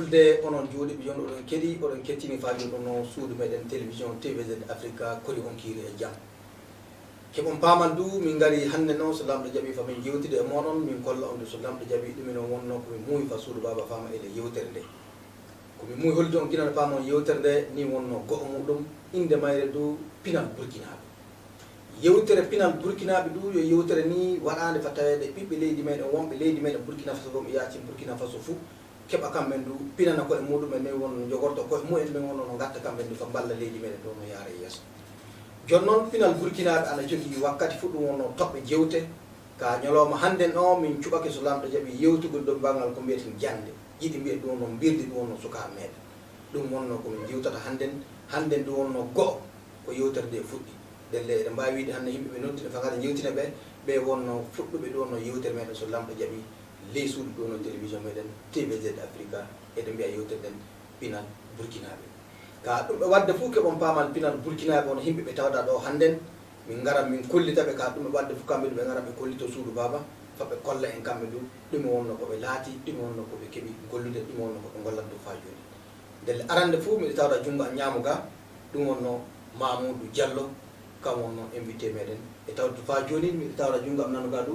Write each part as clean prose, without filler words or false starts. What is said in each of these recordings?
fulde onon jooɗiɓe jon oɗon keeɗi oɗon kettini fajuɗo no suudu meɗen télévision tvz africa kori on kiiri e jaam keɓon paman du min gari hande noon so lamɗo jaaɓi famin yewtide e moɗon min kolla on du so lamɗo jaaɓi ɗumen o wonno komin muuyi fa suudu baba fama ele yewtere nde komin muuyi holde on guinano pamon yewtere nde ni wonno go'o muɗum inde mayre du pinal burkinaaɓe yewtere pinal burkinaaɓe du yo yewtere ni waɗande fa tawede ɓiɓɓe leydi meɗen wonɓe leydi meɗen burkina faso ɗo mi yacin burkina faso fou keɓa kamɓen du pinana koye muɗumen ni wonno jogorto koye mumen ɓe wonno no gatta kamɓen du fa balla leydi meɗen ɗo no yaara e yeeso joni noon pinal burkinaaɓe ana jogui wakkati fu ɗum wonno toɓɓe jewte ka ñalawma hannden o min cuɓake so lamɗo jaaɓi yewtugol ɗo bangal ko mbiyeten jannde yiɗi mbiye ɗum wonno birdi ɗum wonno sukaɓe meɗen ɗum wonno komin jewtata hannden ɗum wonno go'o ko yewtere nde fuɗɗi delle eɗen mbawi wiide hannde yimɓeɓe noddino fa gara jewtina ɓe wonno fuɗɗuɓe ɗo no yewtere meɗen so lamɗo jaaɓi ley suudu ɗo no télévision meɗen tvz africa eɗen mbiya yewtere nden pinal burkinaaɓe ka ɗum ɓe wadde fof keɓon pamal pinal burkinaaɓe ono yimɓeɓe tawɗa ɗo hannden min garan min kollitaɓe ka ɗum ɓe wadde fof kamɓe ɗum ɓe gara ɓe kollito suudu baba faɓe kolla en kamɓe du ɗum wonno koɓe laati ɗum wonno koɓe keeɓi gollude ɗum wonno koɓe gollat do fa joni ndelle arande fof miɗe tawɗa junngo a ñaamu ga ɗum wonno Mamoudou Diallo kam wonno invité meɗen e tawde fa joni miɗe tawɗa junngo am nanuga du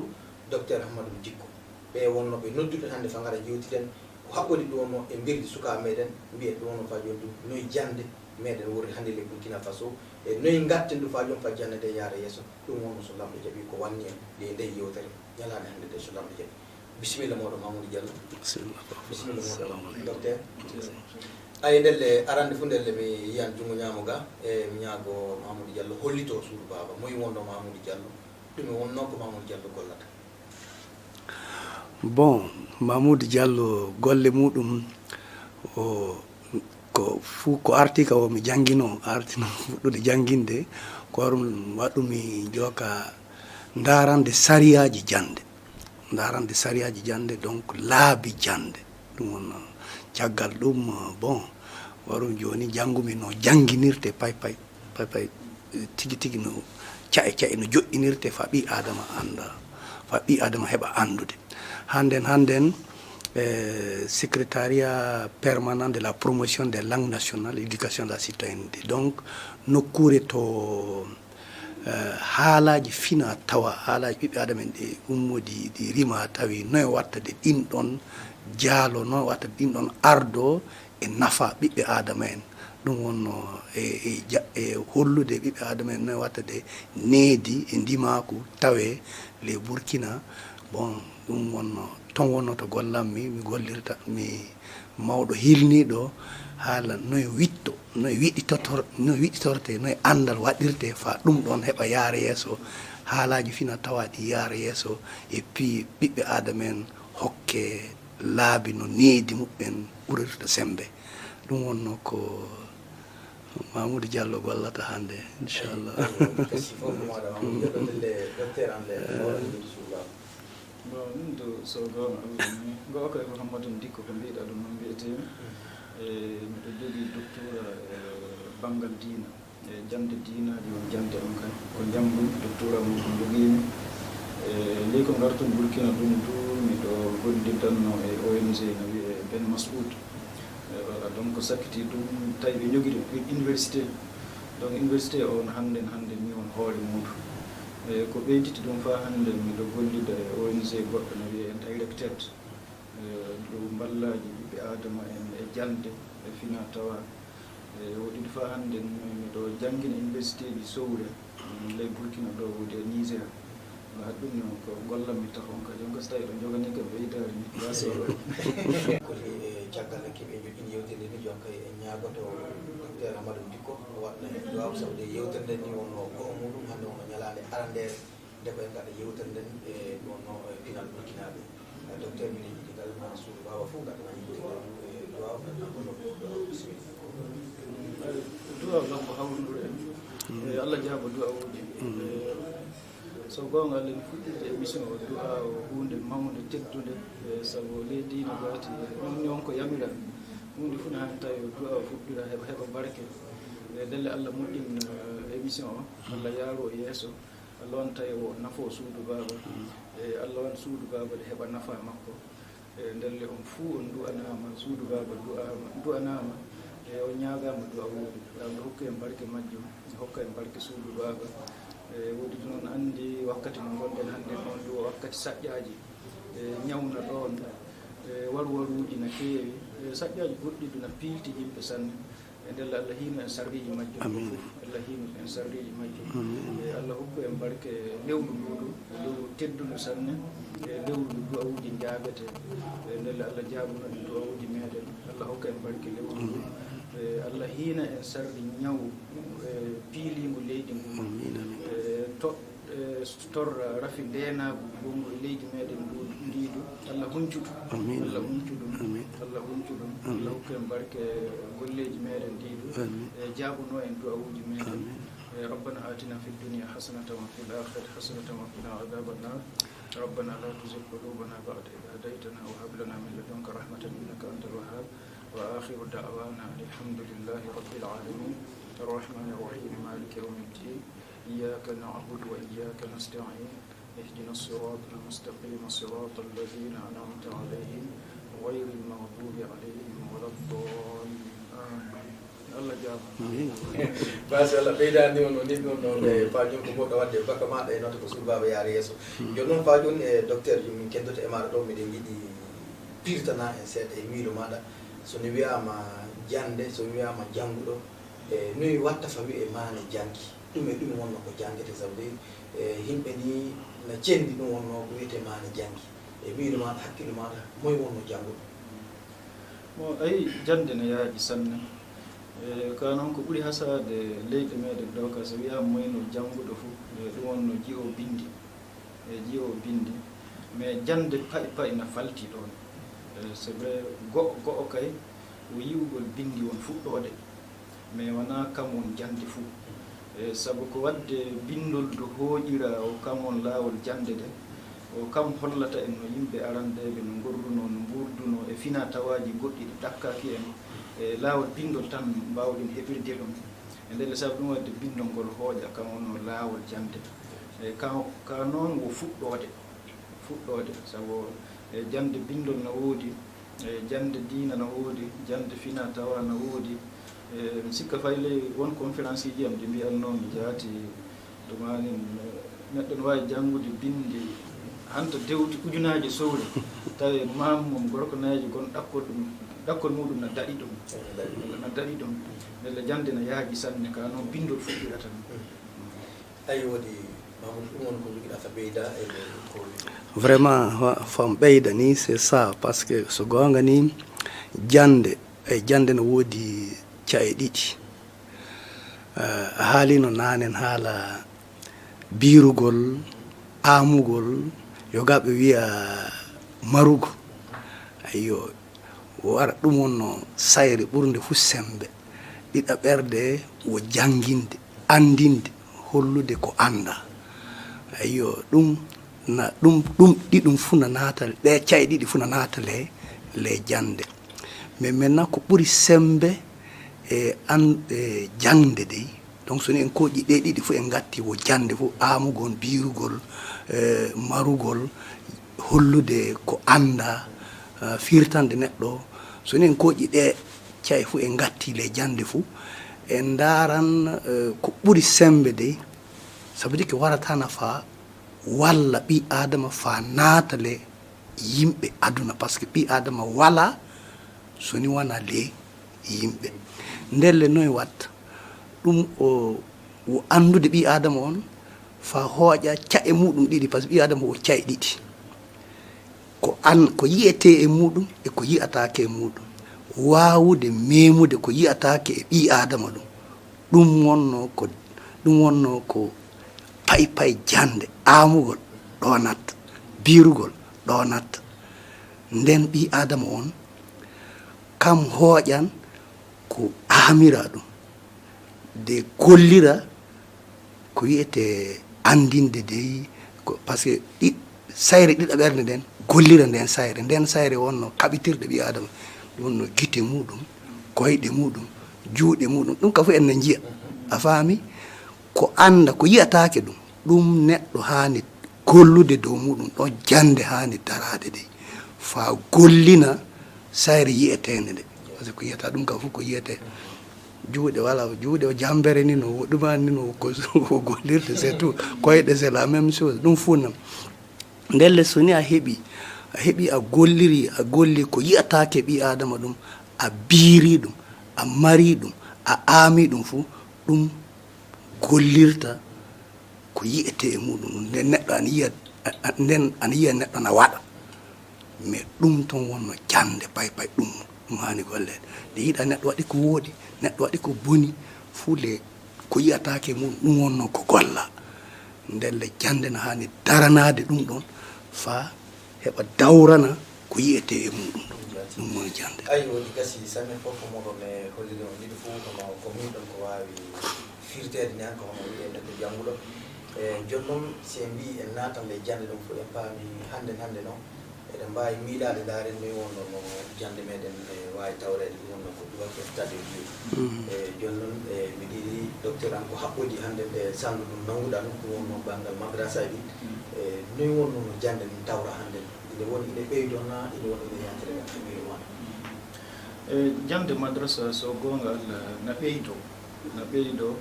docteur Ahmadou Dicko ɓe wonno ɓe nodduɗen hannde fa gara jewtiden ko haɓɓodi ɗum wonno e birdi sukaɓe meɗen mbiyen ɗum wonno fa joni du noyi jande meɗen woni hannde le Burkina Faso e noyi gatten du fa joni fa jande nde yaara yeeso ɗum wonno so lamɗo jaaɓi ko wanni en nde yewtere ñalade hannde nde so lamɗo jaaɓi bisimilla moɗon Mamoudou Diallo bisimilla moɗon docteur ay ndelle arande fu ndelle mi yiyan junngo ñaamo ga e mi ñaago Mamoudou Diallo hollito suudu baba moyi wonno Mamoudou Diallo ɗum wonno ko Mamoudou Diallo gollata bon Mamoudou Diallo golle muɗum o ko fuu ko arti ka o mi jangguino artino fuɗɗude jangginde ko ɗum waɗumi joka darande sariyaji jande donc laabi jande ɗum wonno caggal ɗum bon warum joni janggumi no jangguinirte pay tigi no cae no joƴƴinirte fa ɓi adama anda fa ɓi adama heɓa andude hannden secrétariat permanent de la promotion des langues nationales éducation de la citoyenneté donc nokkure to haalaji fina tawa haalaji ɓiɓɓe adama en ɗe ummodi ɗi rima tawi noye watta de ɗinɗon jaalo noon watta ɗinɗon ardo e nafa ɓiɓɓe adama en ɗum wonno e hollude ɓiɓɓe adama en noye watta de needi e ndimaku tawe les Burkina bon ɗum wonno ton wonno to gollammi mi gollirta mi mawɗo hilniɗo haala noye wiɗɗitorte noye andal waɗirte fa ɗum ɗon heɓa yaara yeeso haalaji fina tawaɗi yaara yeeso et puis ɓiɓɓe adama en hokke laabi no needi muɓɓen ɓurirta sembe ɗum wonno ko Mamoudou Diallo gollata hande inchallah bon min to so gonga goto koye ko Hammadou Dicko ko mbiɗa ɗum noon mbiyetemi e miɗo jogui doctorat banggal diina e jande diinaji won jande on kan ko jangɗum doctorat mum ko joguimi e ley ko gartum Burkina ɗum du miɗo golliddanno e ONG no wiye Ben Masoud voilà donc sakkiti ɗum tawi ɓe jogui université donc université on hande ni on hoore muɗum e ko ɓeyditi ɗum fa hannde miɗo gollida e ONG goɗɗo no wiye directed ɗo ballaji ɓiɓɓe adama en e jande e fina tawa e woɗiɗi fa hannde miɗo janggina université ji sowre ley Burkina ɗo woni e Niger ha ɗum no ko gollammi tahon kadi on so tawi ɗo jogani kam ɓeydari mi wasoro kodi e caggal keɓe joƴƴini yewtere ni jonka e ñaagoto docteur Ahmadou Dicko waɗna e duwaw sawde yewtere nden ni wonno go'o muɗum hannde wonno ñalade arandere nde koye gaɗa yewtere nden e wonno pinal burkinaaɓe docteur mine jiɗi galma suudu bawa fof gaɗana yewtere e duwaw gaɗnakono bisimilla duwaw ɗon ko hawrudure en e Allah jaaba duwawuji so gonga Allah mi fuɗɗirde émission o du'a o hunde mawde teddude sabu leydi no gati ɗum ni on ko yamira hunde fu ne hani tawi du'a o fuɗɗira heɓa barke e delle Allah moƴƴin émission o Allah yaaro o yeeso Allah on tawi o nafo suudu baba e Allah on suudu baba de heɓa nafa makko ndelle on fuu on du'anama suudu baba du'anama o ñagama du'a woodi Allah hokka en barke majjum hokka en barke suudu baba woodi noon andi wakkati mo gonɗen hannde noon ɗo wakkati saƴƴaji ñawna ɗon warwaruuji no keewi saƴƴaji goɗɗi ɗuna piilti yimɓe sanne ndelle Allah hino en sarriji majjum Allah hino en sarriji majjum Allah hokku en barke lewru nduɗum lewru tedduno sanne lewru du'awuji jaabete ndelle Allah jaabuno en du'awuji meɗen Allah hokka en barke lewru ndu Allah hina en sarri ñaw piilingu leydi ngu torra rafi ndenagu gongo leydi meɗen ndiidu Allah huncudu Allah huncuɗum Allah huncuɗum Allah hokka en barke golleji meɗen ndiidu jaabuno en du'awuji meɗen ربنا آتنا في الدنيا حسنة وفي الآخرة حسنة وقنا عذاب النار ربنا لا تزغ قلوبنا بعد إذ هديتنا وهب لنا من لدنك رحمة إنك أنت الوهاب وآخر دعوانا الحمد لله رب العالمين الرحمن الرحيم مالك يوم الدين إياك نعبد وإياك نستعين اهدنا الصراط المستقيم صراط الذين أنعمت عليهم غير المغضوب عليهم ولا الضالين آمين Allah jaama basi Allah ɓeydani on o ni ɗum noon e faajum ko goɗɗo wadde baka maɗa e noto ko surbaba yaara yesso joni noon faajum e docteur min keddoto e maɗa ɗo miɗen yiiɗi pirtana en seeɗa e miilo maɗa sono wiyama jande sono wiyama jannguɗo e noyi watta fa wiye mane janggi ɗum e ɗum wonno ko jangguete sabu yimɓe ni no cendi ɗum wonno ko wiyete mane janggi e miilo maɗa hakkille maɗa moye wonno jannguɗo mo ayi jande no yaaji sanne ka noon ko ɓuri hasade leyɗe meɗen ɗo ka so wiyama moyno jannguɗo fuu ɗum wonno jiyo bindi jiyo bindi mais jande payi no falti ɗon c'est vrai go'o kay o yiwgol bindi won fuɗɗode mais wona kam won jande fuu sabu ko wadde bindol do hooƴira o kam won laawol jande de o kam hollata en no yimɓe arandeɓe no gorruno no mburduno e fina tawaji goɗɗi ɗi ɗakkaki en laawol bindol tan mbawɗen heɓirde ɗum e ndelle sabu ɗum wadde bindol ngol hooƴa kam wonno laawol jande ka noon wo fuɗɗode sabu jande bindol no woodi jande diina no woodi jande fina tawa no woodi mi sikka fayle won conférence ji am ɗi mbiyatno mi jaati ɗumani neɗɗo no wawi janngude bindi hanta dewti ujunaji sowre tawi mamum gorkonaji gon ɗakkol muɗum no daɗi ɗum ndelle jande no yaaji sanne ka noon bindol fuɗɗirata ayi woodi mamadou ɗum won ko joguiɗa fa ɓeyda e ko vraiment fam ɓeyda ni c'est ça parce que so gonga ni jande no woodi caye ɗiɗi a haalino nanen haala birugol amugol yogaɓe wiya marugo ayyo wara ɗum wonno sayre ɓurde fu sembe ɗiɗa ɓerde wo janginde andinde hollude ko anda ayyo ɗum ɗiɗum fu na natal ɗe caye ɗiɗi fu na natale le jande mais maintenant ko ɓuri sembe e jangde dey donc soni en koƴƴi ɗe ɗiɗi fu en gatti wo jande fu amugol birugol marugol hollude ko anda firtande neɗɗo soni en koƴƴi ɗe caye fu en gatti le jande fu en daran ko ɓuri sembe dey sabu di ke warata nafa walla ɓi adama fa naatale yimɓe aduna par ce que ɓi adama wala soni wona le yimɓe ndelle noye watta ɗum o andude ɓi adama on fa hooƴa caƴe muɗum ɗiɗi par ce que ɓi adama o caye ɗiɗi ko yiyete e muɗum e ko yiyatake e muɗum wawude memude ko yiyatake e ɓi adama ɗum wonno ko pay jande amugol ɗo natta birugol ɗo natta nden ɓi adama on kam hooƴan ko amira ɗum de gollira ko wiyete andinde dey par ce que sayre ɗiɗa ɓerde nden gollira nden sayre wonno kaɓitirɗe ɓi adama ɗum wonno guite muɗum koyɗe muɗum juuɗe muɗum ɗum ka fu en ne jiya a faami ko anda ko yiyatake ɗum neɗɗo hani gollude dow muɗum ɗo jande hani darade de fa gollina sayre yiyetende nde par ce que ko yiyata ɗum kam fof ko yiyete juuɗe wala juuɗe o jambere ni no woɗɗumani ni no ko gollirde c'est tout koyɗe c'est la même chose ɗum funnam ndelle so ni a heeɓi a golli ko yiyatake ɓi adama ɗum a biiri ɗum a mari ɗum a aami ɗum fuu ɗum gollirta ko yiyete e muɗum nden neɗɗo ana yiya neɗɗo na waɗa mais ɗum ton wonno jande pay ɗum hani gollede nde yiiɗa neɗɗo waɗi ko wooɗi neɗɗo waɗi ko boni fuu le ko yiyatake mum ɗum wonno ko golla ndelle jande no hani daranade ɗum ɗon fa heɓa dawrana ko yiyete e muɗum ɗum woni jande ayi woni gasi samin fof ko moɗon e holliri on ɗiɗi fof ko miɗon ko wawi firtede ni hanko hono wiye neɗɗo jannguɗo e joni noon si en mbi en natan le jande ɗum fof en paami hande noon eɗen mbawi miiɗade daren mi wonno no jande meɗen e wawi tawrede ɗum wonno ko ɗuwake stade ji e joni noon mi ɗiɗi docteur an ko haɓɓodi hande e sandu ɗum nanguɗa ɗum ko wonno banggal madrasa ɗi e noyi wonno no jande ɗum tawra hande ine woni ine ɓeydonna ine woni ine yantere miro ma jande madrasa so gongal na ɓeydo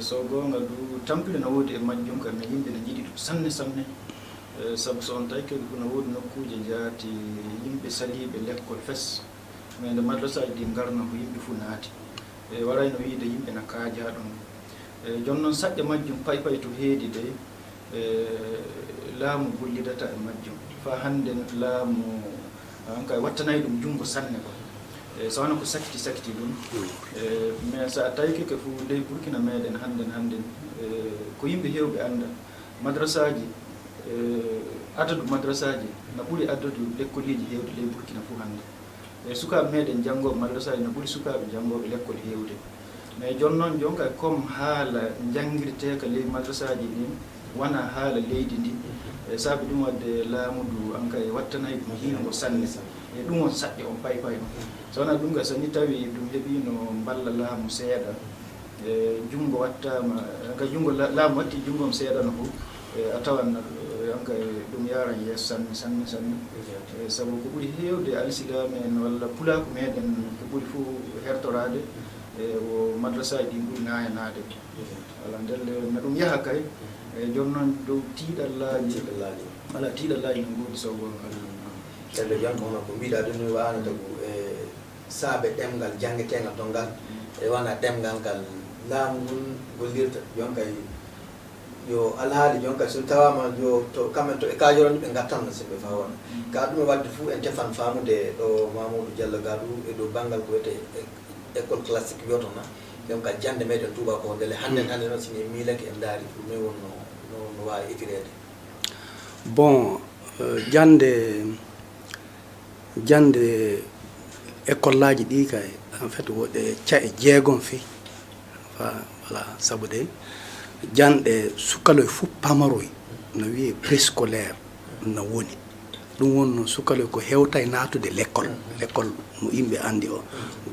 so gongal du tampile no woodi e majjum kam yimɓe ne jiiɗi ɗum sanne sabu so on tawi kadi kono woodi nokkuje jaati yimɓe saliɓe l'école fes mais nde madrasaji ɗi garno ko yimɓe fof naati e warayno wiide yimɓe na kaaja ɗon e jooni noon saɗɗe majjum pay to heedi de laamu gollidata e majjum fa hannde laamu hanka wattanayi ɗum junngo sanne ko e so wona ko sakiti ɗum mais so a tawi keke fof ley burkina meɗen hannden ko yimɓe heewɓe annda madrasaji adadu madrasaji no ɓuri adadu l'école ji heewde ley burkina fof hannde e sukaɓe meɗen janngoɓe madrasaji no ɓuri sukaɓe janngoɓe l'école heewde mais jooni noon jonka comme haala janngirteka ley madrasaji ɗin wona haala leydi ndi e saabi ɗum wadde laamudu anka e wattanayi ɗum hiingo sanne e ɗum on saɗɗe on pay on so wona ɗum ga so ni tawi ɗum heeɓino mballa laamu seeɗa e junngo wattama anka junngo laamu watti junngom seeɗano fof a tawan anka ɗum yaran yeeso sanne e sabu ko ɓuri heewde alisilame en walla pulaku meɗen ko ɓuri fof hertorade e o madrasaji ɗi ɓuri nayanade wala ndelle no ɗum yaha kay e jooni noon dow tiiɗallaji wala tiiɗallaji no ngoodi sowgongal celle jon hono ko mbiɗa ɗum ni wano tagu e saabe ɗemgal janggetengal ɗon ngal e wona ɗemgal ngal laamu ngun gollirta jon kay yo alhaali jon kay so tawama yo to kamen to e kajoroni ɓe gattanno simɓe fa wona ka ɗum e wadde fou en tefan famude ɗo mamoudou diallo gaɗu e ɗo banggal ko wiyete école classique wiyotona jon ka jande meɗen touba ko ndele hande noon sini e miilake en daari ɗum ne wonno no wawi ifirede bon jande école laji ɗi kay en fait woɗe cae jeegom fi voilà sabu de janɗe sukaloye fof pamaroy no wiye préscolaire no woni ɗum wonno sukaloye ko hewta e natude l'école mo yimɓe andi o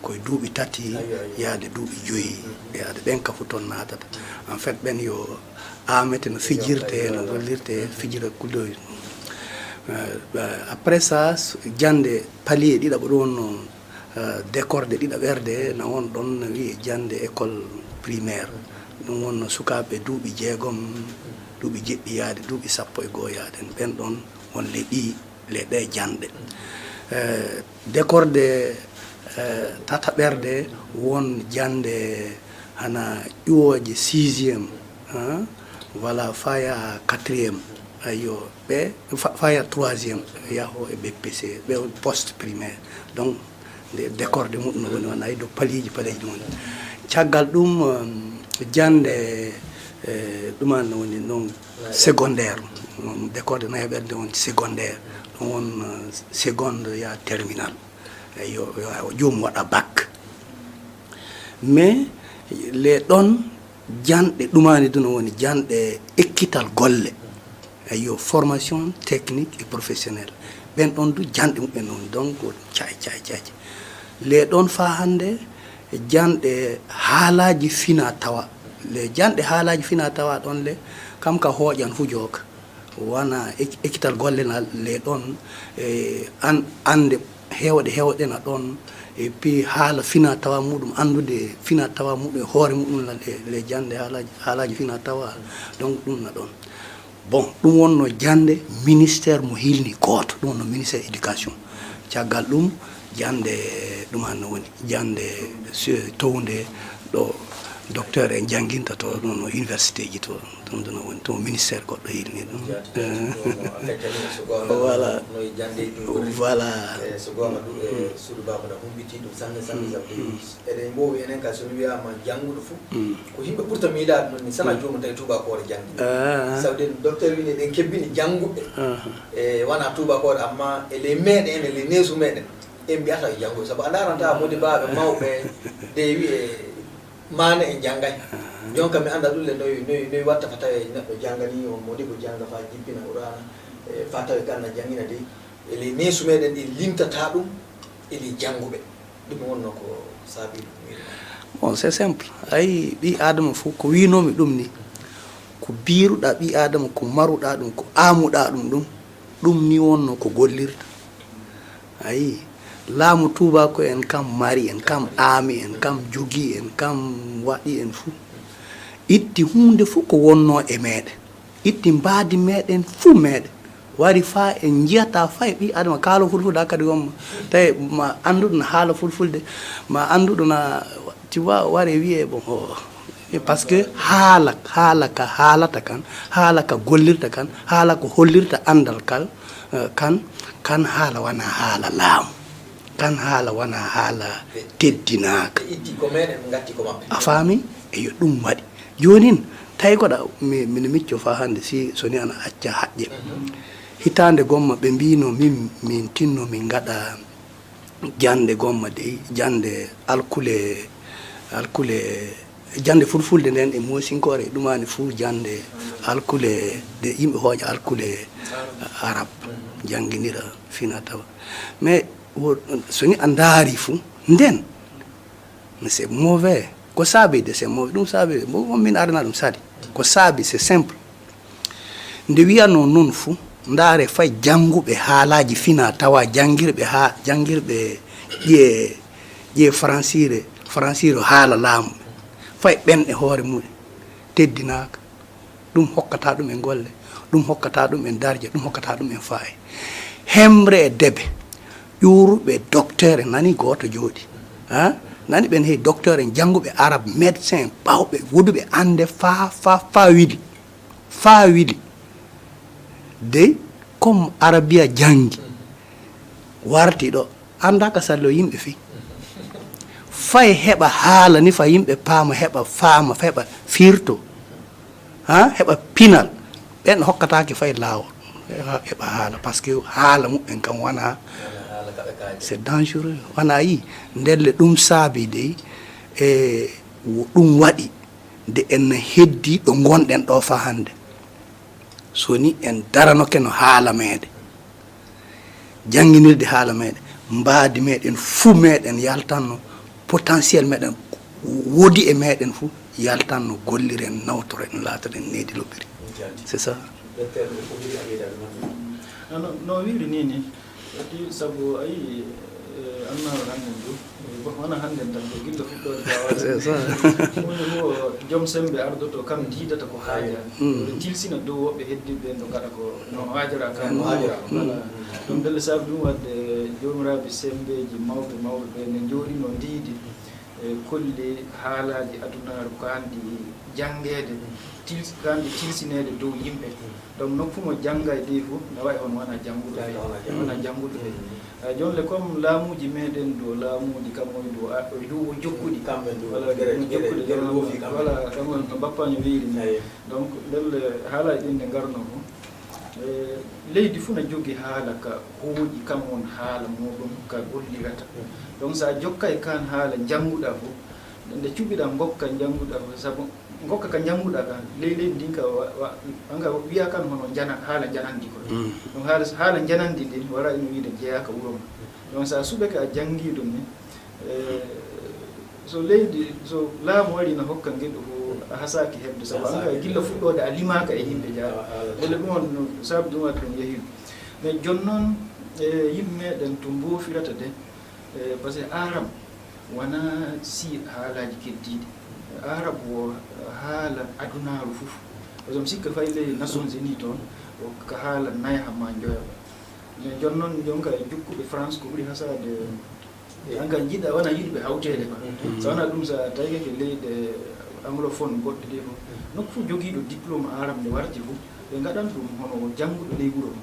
koye duuɓi tati yaade duuɓi joyi yaade ɓen ka fu toon natata en fait ɓen yo amete no fijirte no gollirte fijira kuloy après ça jande palier ɗiɗaɓo ɗo wonno décorde ɗiɗaɓerde no won ɗon no wiye jande école primaire ɗum wonno sukaɓe duuɓi jeegom duuɓi jeɗɗi yaade duuɓi sappo e goho yaaden ɓen ɗon won le ɗe janɗe décorde tataɓerde won jande hana ƴuwoje 6e voilà faya 4e ayo ɓe faya 3e yaho e BPC ɓe poste primaire donc nde décorde muɗum no woni wona do paliji ɗum woni caggal ɗum jande ɗuman no woni noon secondaire décorde no heɓerde woni secondaire ɗum won seconde ya terminal yo joomum waɗa bac mais les ɗon janɗe ɗumani du no woni janɗe ekkital golle yo formation technique et professionnelle ɓen ɗon du janɗe muɓen woni donc cae les ɗon fa hande janɗe haalaji fina tawa le janɗe haalaji fina tawa ɗon le kam ka hooƴan fu jooka wana ekkital gollenal le ɗon ande hewɗe na ɗon e puis haala fina tawa muɗum andude fina tawa muɗum e hoore muɗum le jande haalaji fina tawa donc ɗum na ɗon bon ɗum wonno jande ministére mo hilni goto ɗum wonno ministére éducation caggal ɗum jande ɗum hanno woni jande towde ɗo docteur en jangguinta to ɗum no université ji to ɗum ɗum woni to ministére goɗɗo hilni ɗum voilà voilà so gonga ɗum e suudu baba da humbiti ɗum sanne sanne sabde eɗen mbowi enen ka somi wiyama jangguɗo fo ko yimɓe ɓurta miilade noon ni sana jomum tawi tubakore jangde sawde docteur wini ɗen kebbini jangguɓe e wona tubakore amma ele meɗen ele neesu meɗen en mbiyata e jangguɓe saabu a daranta modi baɓe mawɓe dewi e mane en janggay jonka mi anda ɗulle noyi watta fa tawe neɗɗo janggani on modi ko jangga fa jippina urana fa tawe ganna jangina de ele neesu meɗen ɗi limtata ɗum eli jangguɓe ɗum wonno ko saabi ɗum bon c'est simple ay ɓi adama fof ko winomi ɗum ni ko biruɗa ɓi adama ko maruɗa ɗum ko amuɗa ɗum ni wonno ko gollirta ayi laamu tubako en kam mari en kam aami en kam jogi en kam waɗi en fuu itti hunde fuu ko wonno e meɗen itti mbaadi meɗen fuu meɗen wari fa en jiyata fay ɓi adama kaalo fulfulde hakkadi gomma tawi ma annduɗo no haala fulfulde ma annduɗo na tu vois ware wiye bon par ce que haala ka haalata kan haala ka gollirta kan haala ko hollirta andal kal kan haala wana haala laamu kan haala wana haala teddinaka a faami eyo ɗum waɗi jonin tawi koɗa mino micco fa hande si soni ana acca haƴƴe hitande gomma ɓe mbino min tinno min gaɗa jande gomma de jande alkule jande fulfulde nden e mosinkore ɗumani fuu jande alkule de yimɓe hooƴa alkule arabe jangguinira fina tawa mais soni a ndaari fuu nden c'est mauvais ko saabi de c'est mauvais ɗum saabi min arana ɗum sadi ko saabi c'est simple nde wiyano noon fuu ndaare fay jannguɓe haalaji fina tawa jangguirɓe ƴe francire haala laamu fay ɓen e hoore muɗum teddinaka ɗum hokkata ɗum e golle ɗum hokkata ɗum en darje ɗum hokkata ɗum en faaye hemre e debe ƴuruɓe docteur en nani goto jooɗi nani ɓen hey docteur en jannguɓe arabe médecin ɓawɓe woduɓe ande fa wili de comme arabia janggi warti ɗo andaka sallo yimɓe fi fay heɓa haala ni fa yimɓe paama heɓa faama heɓa firto heɓa pinal ɓen hokkatake fay laawol heɓa haala par ce que haala mumen kam wona c'est dangereux wona yi ndelle ɗum saabi de e ɗum waɗi nde en heddi ɗo gonɗen ɗo fa hande soni en daranoke no haala meɗen jangguinirde haala meɗen mbaadi meɗen fuu meɗen yaltanno potentiel meɗen woodi e meɗen fuu yaltanno golliren nawtoren laatoren needi loɓɓiri c'est ça no wiiri ni ni adi sabu ayi annaro hannden du wona hannden tan ko gilɗo fuɗɗode c'est ça hunde mo joom sembe ardoto kam diidata ko haaja ɓe tilsina dow woɓɓe heddiɓe no gaɗa ko no haajara kam voilà ɗum ndelle saabi ɗum wadde jomiraɓe sembeji mawɓe ɓe ne jooɗino ndiidi e kolli haalaji adunaru ko andi janngede kandi tilsinede dow yimɓe donc nokku mo jangga e ɗi fof ne wayi on wona jannguɗo wona jannguɗo ɓe jonle comme laamuji meɗen ɗo laamuji kamoye ɗo o jokkuɗi voilà kamon no bappaño wiiri ni donc ndelle haalaji ɗin nde garno fo leydi fuu ne jogui haala ka hooƴi kam won haala muɗum ka gollirata donc sa jokkay kan haala jannguɗa fof nde cuɓiɗa gokka jannguɗa fof saabu gokka ka jannguɗa ka leydi ndin ka anga wiya kan hono haala janandi ko donc haala janandi ndin wara ino wiide jeeyaka wuuro ma donc sa suɓeke a janggi ɗum ni so leydi so laamu wari no hokka gueɗo fo a hasaki heɓde sabu an kay gilla fuɗɗode a limaka e yimɓe jaaɗa ele ɗum on saabu ɗum waɗi ɗum yeehi mais joni noon yimɓe meɗen to mbofirata de par ce que arab wona si haalaji keddiɗi arab o haala adunaru fof par exemple sikka fay ley nations unis toon ko haala nayha ma joyoɓa mais joni noon jonka e jukkuɓe france ko ɓuuri hasade an ka jiɗa wona yiɗɓe hawtede quoi so wona ɗum sa tawi keke leyɗe anglophone goɗɗe ɗe fof nokku fof joguiɗo diplôme arab nde warti fof ɓe gaɗan ɗum hono jangguɗo ley wuuro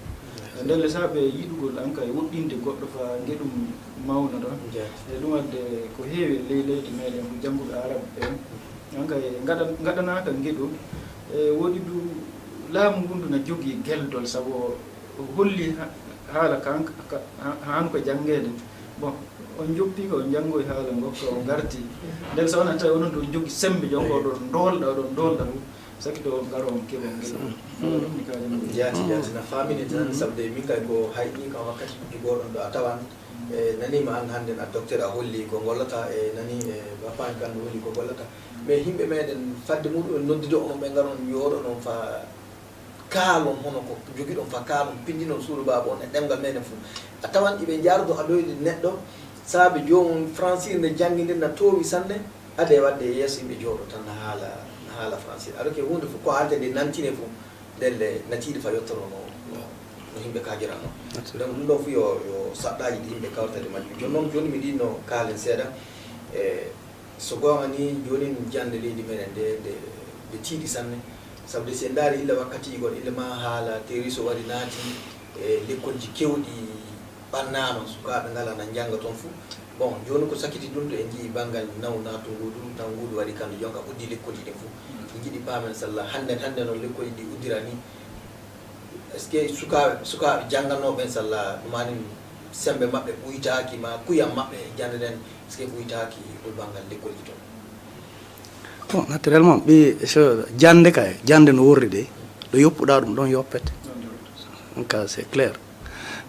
ndelle saaɓe yiɗugol an ka e woɗɗinde goɗɗo fa gueɗum mawna ɗon e ɗum wadde ko heewi ley leydi meɗen ko jangguɓe arab ɓen an ka e gaɗanaka gueɗo woɗi du laamu ngundu na jogui gueldol saabu holli haala han ko janggede bon on joppi ko on janggoy haala gokka o garti nden so wona tawi onon ɗon jogui sembe jonko oɗon dolɗa sakki to garo on keɓon ɗum ni kaji jaati na famine tan sabde min kay ko hayɗi kam wakkati goɗon ɗo a tawan nanima an hande na docteur a holli ko gollata e nani bapani kan holli ko gollata mais yimɓe meɗen fadde muɗum en noddido onon ɓe garon yoɗo ɗon fa kaalon hono ko jogiɗon fa kaalon pindinon suudu baba on e ɗemgal meɗen fof a tawan ɗiɓe jardo aɗoyde neɗɗo saabe jomum francir nde jangguide na towi sanne ade wadde yesso yimɓe jooɗo tan na haala francir aɗa ke hunde fof ko haalde nde nantine fof ndelle natiiɗe fa yettoro no yimɓe kajirano donc ɗum ɗon fof yo saɗɗaji ɗi yimɓe kawtade majjum joni noon joni mi ɗinno kaalen seeɗa so gonga ni joni jande leydi meɗen nde tiiɗi sanne sabude si en daari illa wakkati gon illa ma haala teri so waɗi naati e lekkolji kewɗi ɓannama sukaɓe ngala na jangga toon fou bon joni ko sakkiti ɗum to en jii banggal naw natungudu taw ngudu waɗi kamɓe jonka uddi lekkolji ɗin fou en jiiɗi paamen sallah hande noon lekkolji ɗi uddira ni est ce que sukaɓe jangganoɓen sallah ɗumani sembe mabɓe ɓuytaki ma kuyam mabɓe jande nden est ce que ɓuytaki ɗo banggal lekkolji toon bon naturellement ɓi jande kay jande no worri de ɗo yoppuɗa ɗum ɗon yoppete donc c'est clair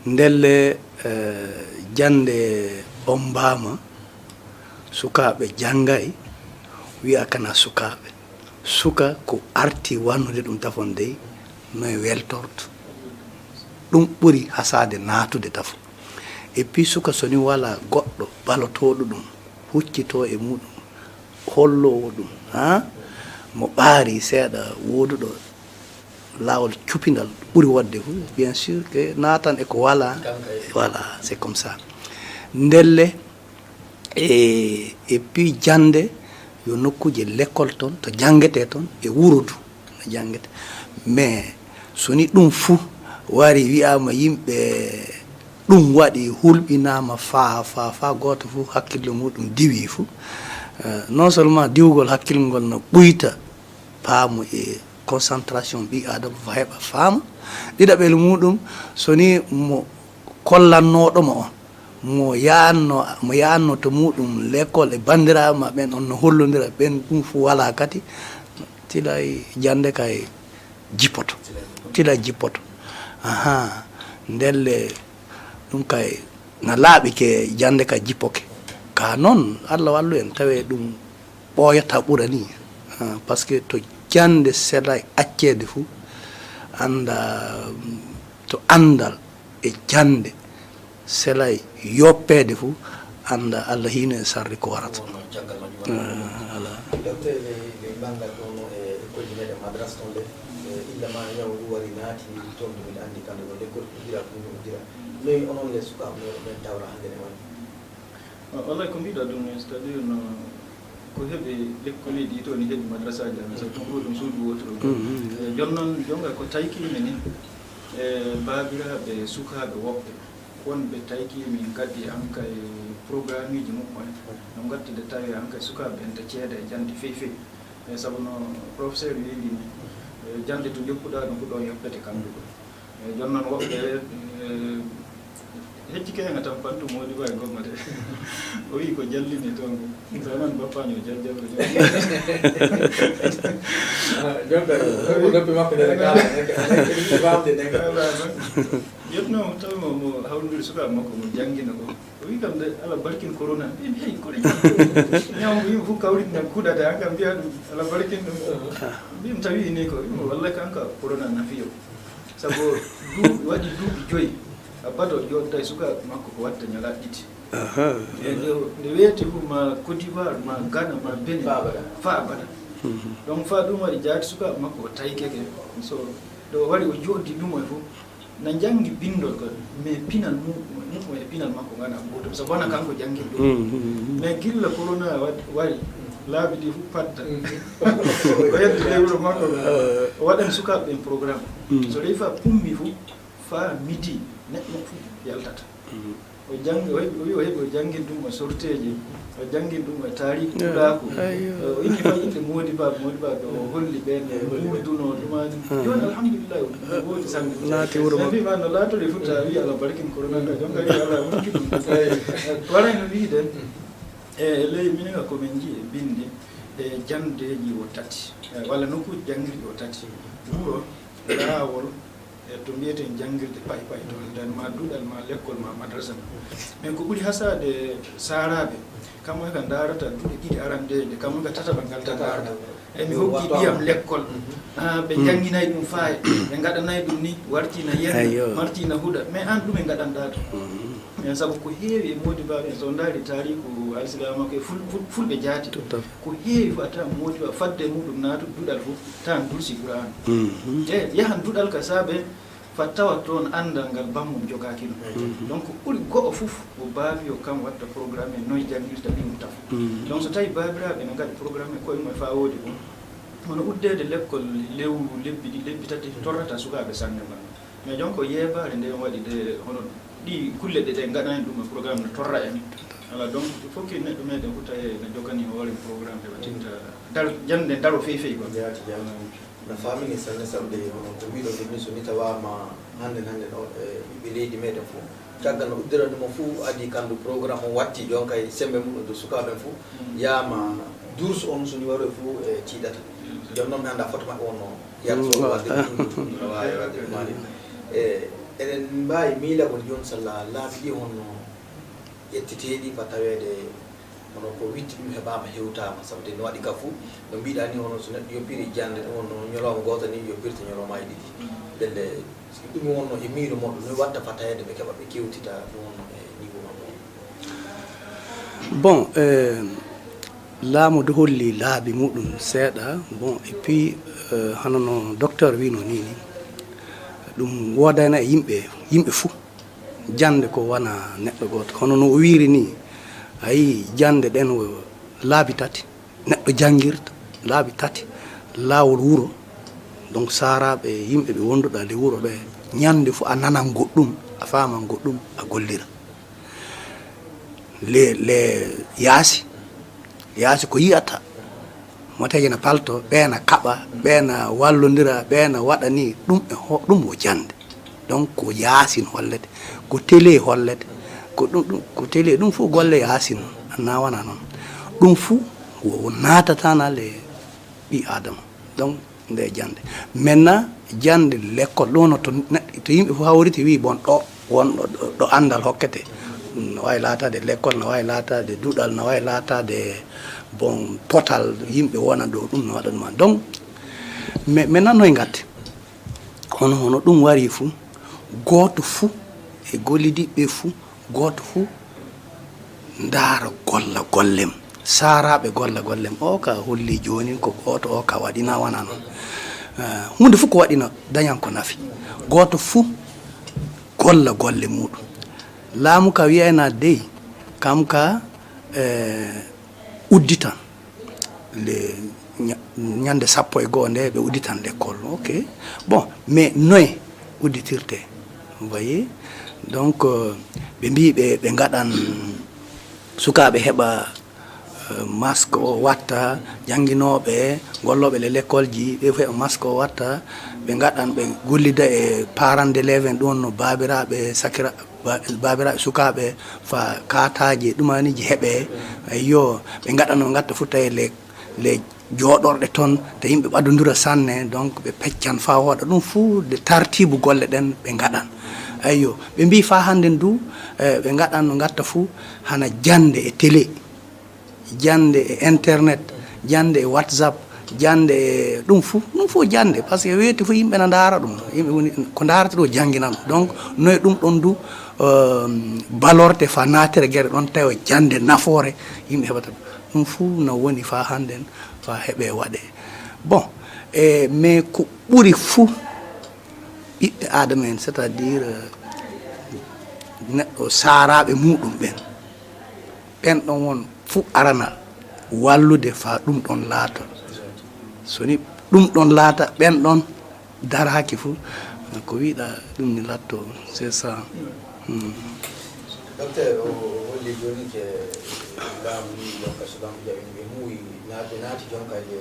ndelle jande bombama sukaɓe janggay wiya kana sukaɓe suka ko arti wannude ɗum tafon dey noye weltorto ɗum ɓuuri hasade natude tafo et puis suka soni wala goɗɗo balotoɗo ɗum huccito e muɗum hollowo ɗum ha mo ɓaari seeɗa woduɗo lawol cupinal ɓuuri wadde fu bien sûr que natan eko wala voilà c'est comme ça ndelle et puis jande yo nokkuje l'école toon to jangete toon e wurodu no jangete mais soni ɗum fou wari wiyama yimɓe ɗum waɗi hulɓinama fa goto fou hakkille muɗum diwi fou non seulement diwgol hakkille ngol no ɓuyta paamu e concentration ɓi adama fa heɓa faama ɗiɗaɓel muɗum soni mo kollannoɗoma on mo yanno to muɗum l'école e bandiraɓe ma ɓen on no hollodira ɓen ɗum fo wala kadi tilay jande kay jippoto aha ndelle ɗum kay na laaɓi ke jande ka jippoke ka noon allah wallu en tawe ɗum ɓooyata ɓura ni par ce que to jande selay accede fou anda to andal e jande selay yoppede fou anda allah hino e sarri ko warata ala docteur le bangal ɗon e école meɗen madras ton le illa ma ñaw ɗum wari naati toon to miɗa andi kamɓe ɗo l'école uddira ko ɗum uddira noyi onon le sukaɓe men tawra hande ne wani wallahi ko mbiɗa ɗum c'est à dire no ko heɓi l'école ɗi to ni heɓi madrasaji amen sabu ɗum ɗo ɗum suudu wotoro joni noon jonga ko taykimi ni e babiraɓe sukaɓe woɓɓe wonɓe taykimi gaddi an kay programme uji muɓɓe no gattide tawi an kay sukaɓe enta ceeda e jande fewi fewi e saabu no professeur wiiri ni jande to joppuɗa ɗum ko ɗo yoppete kamɓe ɗo e joni noon woɓɓe hecci kenga tan pantu modi way gommate o wi ko jallini toon so non bappaño jaljallo jonka ko noppi makko nde kala nek bamde nek yetno tawi mo hawlondir sukaɓe makko mo janngina ko o wi kam de ala barkin corona ɓe hey koɗe ñawmo yimɓe fof kawrinan kuuɗade an kam mbiya ɗum ala barkin ɗum mbimi tawi ni ko wimo wallay kanka corona nafiyo sabu waɗi duuɓi 5 a baɗo ƴodda e sukaɓe makko ko watta ñala ɗiɗi e nde weeti fof ma Côte d'Ivoire ma Ghana ma Benin fa abaɗa donc fa ɗum waɗi jaati sukaɓe makko o tawi keke so ɗo wari o jooɗdi ɗum e fof na janngi bindol ko mais pinal mum e pinal makko ngana goto sabu wona kanko janngin ɗum mais gilla corona wari laabi ɗi fof padda o heddi lewru makko o waɗani sukaɓe ɓen programme so rewi fa pummi fof fa midi neɗɗo fof yaltata o jangi o wi o heɓi o janngin ɗum e sorteji o janngin ɗum e tarihi ɗuɗako o inni fa yimɓe modi baɓe o holli ɓen ɓurduno ɗumani joni alhamdulillah o woodi sanmbima no laatore futta wi ala barkin corona ka jonka wi ala wonki ɗum waray no wiiden e ley minen komin jii e bindi e jandeji o tati walla nokkuji janngirɗi o tati wuro laawol to mbiyeten janngirde pay toon nden ma duɗal ma l'école ma madrasa mais ko ɓuri hasade saraɓe kamɓe ka darata duuɗe ɗiɗi arandeje kamɓe ka tataɓa ngalta darata e mi hokki ɗiyam l'école ɓe jannginayi ɗum faye ɓe gaɗanayi ɗum ni wartina yenne martina huuɗa mais an ɗum e gaɗanɗa to mais sabu ko heewi e modibaɓe so daari tariku alislama ko fulɓe jaati ko heewi fo a tawan modiba fadde muɗum naatu duɗal fof tawan dursi qur'an e yahan duɗal ka saaɓe fat tawa toon anndal ngal bammum jogaaki ɗum donc ɓuri go'o fof o baabi o kam watta programme e noye janngirta ɗum taf donc so tawi baabiraaɓe ne ngaɗa programme e koye mumen faa woodi ko hono uddeede l'école lewru lebbi tati torrata sukaaɓe sanne ma mais donc yeebaare nde waɗi de hono ɗi kulle ɗe ɗe ngaɗani ɗum e programme ne torra en voilà donc fokki neɗɗo meɗen fota ne jogani hoore programme heɓa tinta jannde daro feefey quoi no famini sanne saɓde hono ko mbiɗo ɗum ni so ni tawama hannde ɗo e ɓiɓɓe leydi meɗen fof caggal no uddira ɗumo fof adi kandu programme o watti jon kay sembe muɗum do sukaɓen fof yama durs on soni waro e fof e ciiɗata joni noon mi annda foto maɓɓe wonno yarso wadde no wawi wadde ɗumani eɗen mbawi miilagol joni sallah laabi ɗi honno ƴettiteɗi fa tawede hono ko witti ɗum heɓama hewtama sabu de no waɗi ka fuu no mbiɗa ni hono so neɗɗo yoppiri jande ɗum wonno ñalawma goto ni yoppirta ñalawmaji ɗiɗi ɓende ɗum wonno e miilo moɗo no watta fatayede ɓe keɓa ɓe kewtita ɗum wonno e niveau maɓɓe bon laamu de holli laabi muɗum seeɗa bon et puis hono no docteur wino ni ɗum wodana e yimɓe fuu jande ko wona neɗɗo goto hono no o wiiri ni ayi jande ɗen laabi tati neɗɗo janngirta laabi tati laawol wuro donc saraɓe yimɓe ɓe wonduɗa nde wuro ɓe ñande fof a nanan goɗɗum a faman goɗɗum a gollira le yaasi ko yiyata mo tagi na palto ɓeena kaɓa ɓeena wallodira ɓeena waɗa ni ɗum o jande donc ko yaasin hollete ko télé hollete ko télé ɗum fof golle yaasin na wona noon ɗum fuu o natatana le ɓi adama donc nde jande maintenant jande l'école ɗo no to yimɓe fof hawriti wi bon ɗo wonɗo ɗo andal hokkete no wawi laatade l'école no wawi laatade duɗal no wawi laatade bon potal yimɓe wona ɗo ɗum no waɗa ɗuma donc maintenant noye gatte hono ɗum wari fuu goto fuu e gollidiɓe fuu goto fuu ndaara golla gollem saraɓe golla gollem o ka holli joni ko goto o ka waɗina wona noon hunde fof ko waɗina dañan ko nafi goto fuu golla golle muɗum laamu ka wiyayna dey kam ka udditan le ñande 11 nde ɓe udditan l'école ok bon mais noye udditirte vous voyez donc ɓe mbi ɓe gaɗan sukaɓe heɓa masque o watta janguinoɓe golloɓe le l'école ji ɓe fof heɓa masque o watta ɓe gaɗan ɓe gollida e parent d'élève en ɗum no babiraɓe sakira babiraɓe sukaɓe fa kataji ɗumaniji heeɓe ayyo ɓe gaɗano gatta fof tawi le jooɗorɗe toon te yimɓe ɓadodira sanne donc ɓe peccan fa wooɗa ɗum fuu de tartibu golle ɗen ɓe gaɗan ayyo ɓe mbi fa hannde ndu ɓe gaɗan no gatta fuu hana jande e télé jande e internet jande e whatsapp jande e ɗum fuu jande par ce que weeti fo yimɓe na ndaara ɗum yimɓe woni ko ndaarata ɗo jangginan donc noye ɗum ɗon du balorde fa naatire gueɗe ɗon tawa jande nafoore yimɓe heɓata ɗum fuu no woni fa hannden fa heɓe waɗe bon mais ko ɓuri fuu ɓiɓɓe adama en c'est à dire neɗɗo saaraɓe muɗum ɓen ɗon won fuu arana wallude fa ɗum ɗon laata soni ɗum ɗon laata ɓen ɗon daraki fuu ko wiiɗa ɗum ni latto c'est ça. docteur o holli joni ke laamu ni jonka so laamu jaɓi ɓe muuyi naati jonka e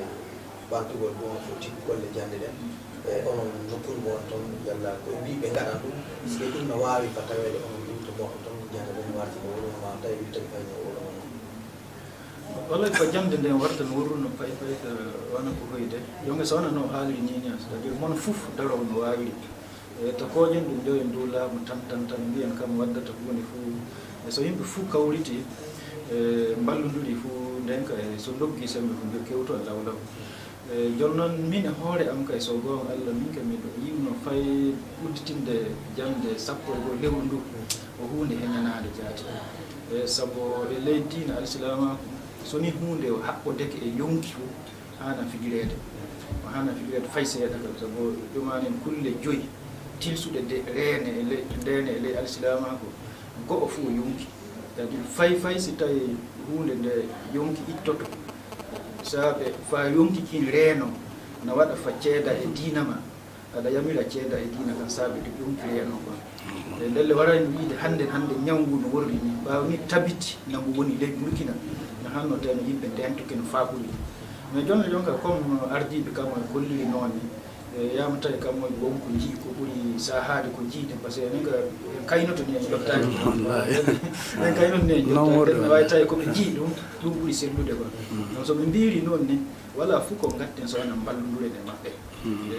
ɓartugol ɗum fo tikku golle jande ɗen e onon nokkuru mon toon yalla koye mbi ɓe gaɗan ɗum so ɗum no wawi fa tawede onon ɗum to moɗon toon jande ɗen warti no wuro ma tawi tagi fayno wuro mon wallahi ko jande nden warta no wurruno pay wona ko hoyde jonge so wona no haaliri ñiña c'est à dire mono fof daro no wawiri to koƴen ɗum ƴew en dow laamu tan mbiyen kam waddata hunde fuu e so yimɓe fuu kawriti mballodiri fuu ndenka e so loggi sembe ko mbi kewto e lawlaw joni noon min e hoore am kay so goonga Allah min ka miɗo yiwno fay udditinde jande 10 lewru ndu o hunde heñanade jaati sabu e leydi diina alislamaku soni hunde haɓɓodeke e yonki fuu hana fijirede fay seeɗa kam sabu ɗumanen kulle joyi tilsuɗe de reene e ley alislamaku go'o fuu o yonki c'est-à-dire fay si tawi hunde nde yonki ittoto saaɓe fa yonki kin reeno no waɗa fa ceeda e diina ma aɗa yamira ceeda e diina kan saaɓe ɗo yonki reeno quoi e ndelle warani wiide hannde ñawngu no worri ni ɓaawa ni tabiti nangu woni ley burkina no hanno teno yimɓe ndentoke no faaɓuri mais jonka comme ardiɓe kam e golliri noon ni yama tawi kam moye wonko jii ko ɓuri sahade ko jiide par ce que enen en kaynoto ni en jottaki en kaynoto ni en jottaki ne wawi tawi koɓe jii ɗum ɓuuri sellude quoi donc soɓe mbiri noon ni wala fof ko gatten so wona mballodiren e maɓɓe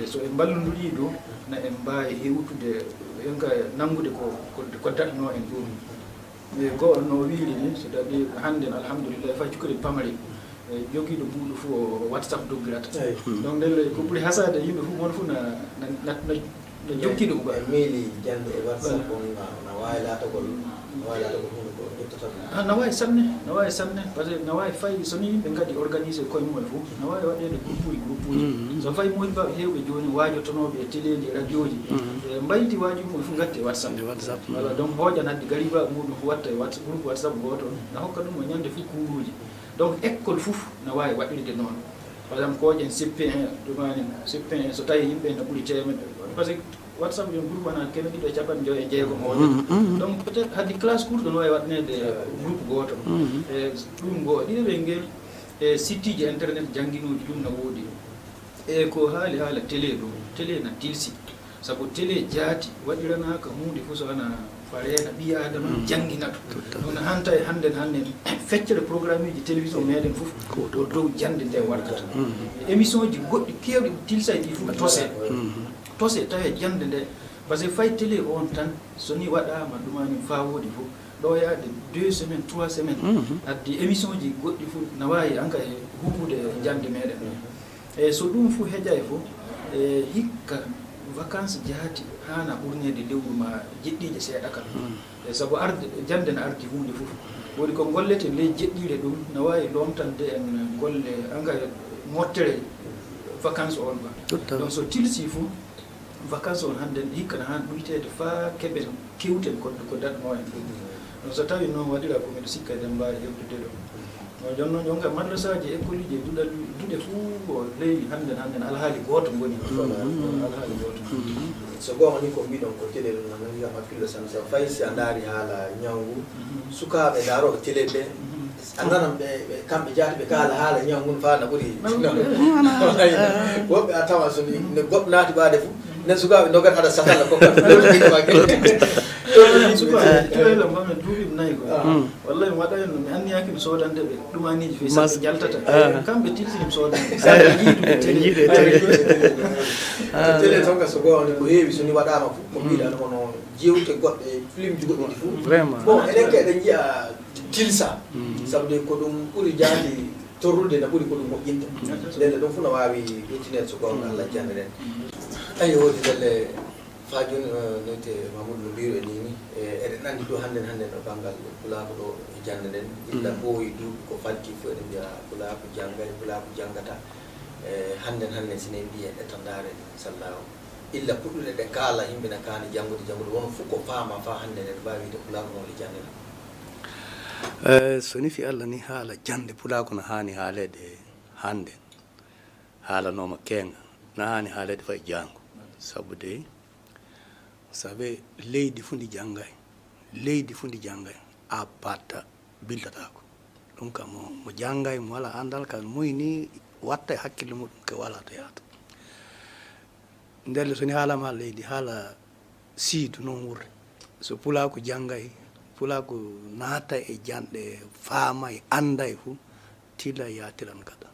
so en mballodiri ɗum na en mbawi hewtude enka nangude ko datno en ɗum mais goho no wiiri ni c'est à dire hannden alhamdulillah fay cukalel pamari jogiiɗo buuɗo fof o whatsapp doggirata donc ndelle ko ɓuri hasade yimɓe fof mono fof no jokkiɗo ko maili jande e whatsapp on na wawi latagol hunde ko ƴettata na wawi sanne par ce que na wawi fay soni yimɓe gadi organisé koye mumen fof na wawi waɗede groupe uji so fayi moƴba hewɓe joni wajotonoɓe e télé ji radio ji mbayti waji mumen fof gatti e whatsapp voilà donc hoƴan hadde gariba muɗum fof watta e groupe whatsapp goto na hokka ɗum o ñande fof kuruji donc école fof no wawi waɗirde noon par exemple koƴen CP1 ɗumani CP1 so tawi yimɓe no ɓuuri temedde par ce que whatsapp yon groupe wona 250 oɗo donc peut être haddi classe courɗo no wawi waɗnede groupe goto e ɗum goo ɗiɗo ngel e site ji internet jangguinoji ɗum no woodi e ko haala télé ɗo télé na tilsi saabu télé jaati waɗiranaka hunde fof so wona fareena ɓi adama jangguinato ɗum no hanta e hannden feccere programme uji télévision meɗen fof ɗo dow jande nde wartata émission ji goɗɗi kewɗi tilsa ɗi fof tose tawi jande nde par ce que fay télé on tan soni waɗama ɗumani fa woodi fof ɗo yaade 2 semaines 3 semaines addi émission ji goɗɗi fof no wawi anka e huɓude jande meɗen e so ɗum fof heeƴa e fof e hikka vacances jaati hana ɓurnede lewru ma jeɗɗiɗe seeɗa kam e saabu arde jande no ardi hunde fof woni ko gollete ley jeɗɗire ɗum no wawi lomtande en golle anga mottere vacances on ba donc so tilsi fof vacances on hande hikka no han ɗuytede fa keɓen kewten ko datno en ɗum donc so tawi noon waɗira ko miɗo sikka eɗen mbawi hewtude ɗo jonno jonga madrasaji école ji duɗe fuu leydi hannden alhaali gooto ngoni alhaali gooto so goonga ni ko mbiɗon ko télé ɗum nanangam hakkille tan so fayi si a ndaari haala ñawngu sukaaɓe daaroɓe télé ɓe a nanan ɓe kamɓe jaati ɓe kaala haala ñawngu fa no ɓuri woɓɓe a tawa so ne goɗɗo naati ɓaade fof nen sukaaɓe ndogat aɗa satalla kokkat sukaɓe tuuɓi nayi ko wallahi mi waɗani no mi anniyaki mi sodande ɓe ɗumaniji fe saɓe jaltata kamɓe tiltini mi sodande saɓe yiiɗuɓe télé tonga so gowne ko heewi soni waɗama fof ko mbiɗan hono jewte goɗɗe film ji goɗɗi fof bon enen ka eɗen jiiya tilsa sabude ko ɗum ɓuuri jaati torrude no ɓuuri ko ɗum moƴƴinta ndende ɗum fof no wawi ƴettinede so gowno Allah jande ɗen ayi wodi delle fa joni noyte Mamadou no mbiro e nini eɗen andi ɗo hande no banggal pulako ɗo e jande nden illa ɓooyi duuɓi ko faddi fof eɗen mbiya pulako janggay pulako janggata hande sine mbiye ɗettandare sallahu illa puɗɗuɗe ɗe kaala yimɓe ne kaani janngude wono fof ko faama fa hande nde mbawi wide pulako noon e jande so ni fi Allah ni haala jande pulako no hani haalede hande haalanoma kenga no hani haalede fay jango sabude sabe leydi fu ndi janggay a batta bildatako ɗum kam mo janggay mo wala andal kan moyni watta hakkille muɗum ke wala to yahata ndelle soni haalama leydi haala siidu noon wurde so pulako janggay pulako naata e janɗe faama e anda e fuu tila yatiran kada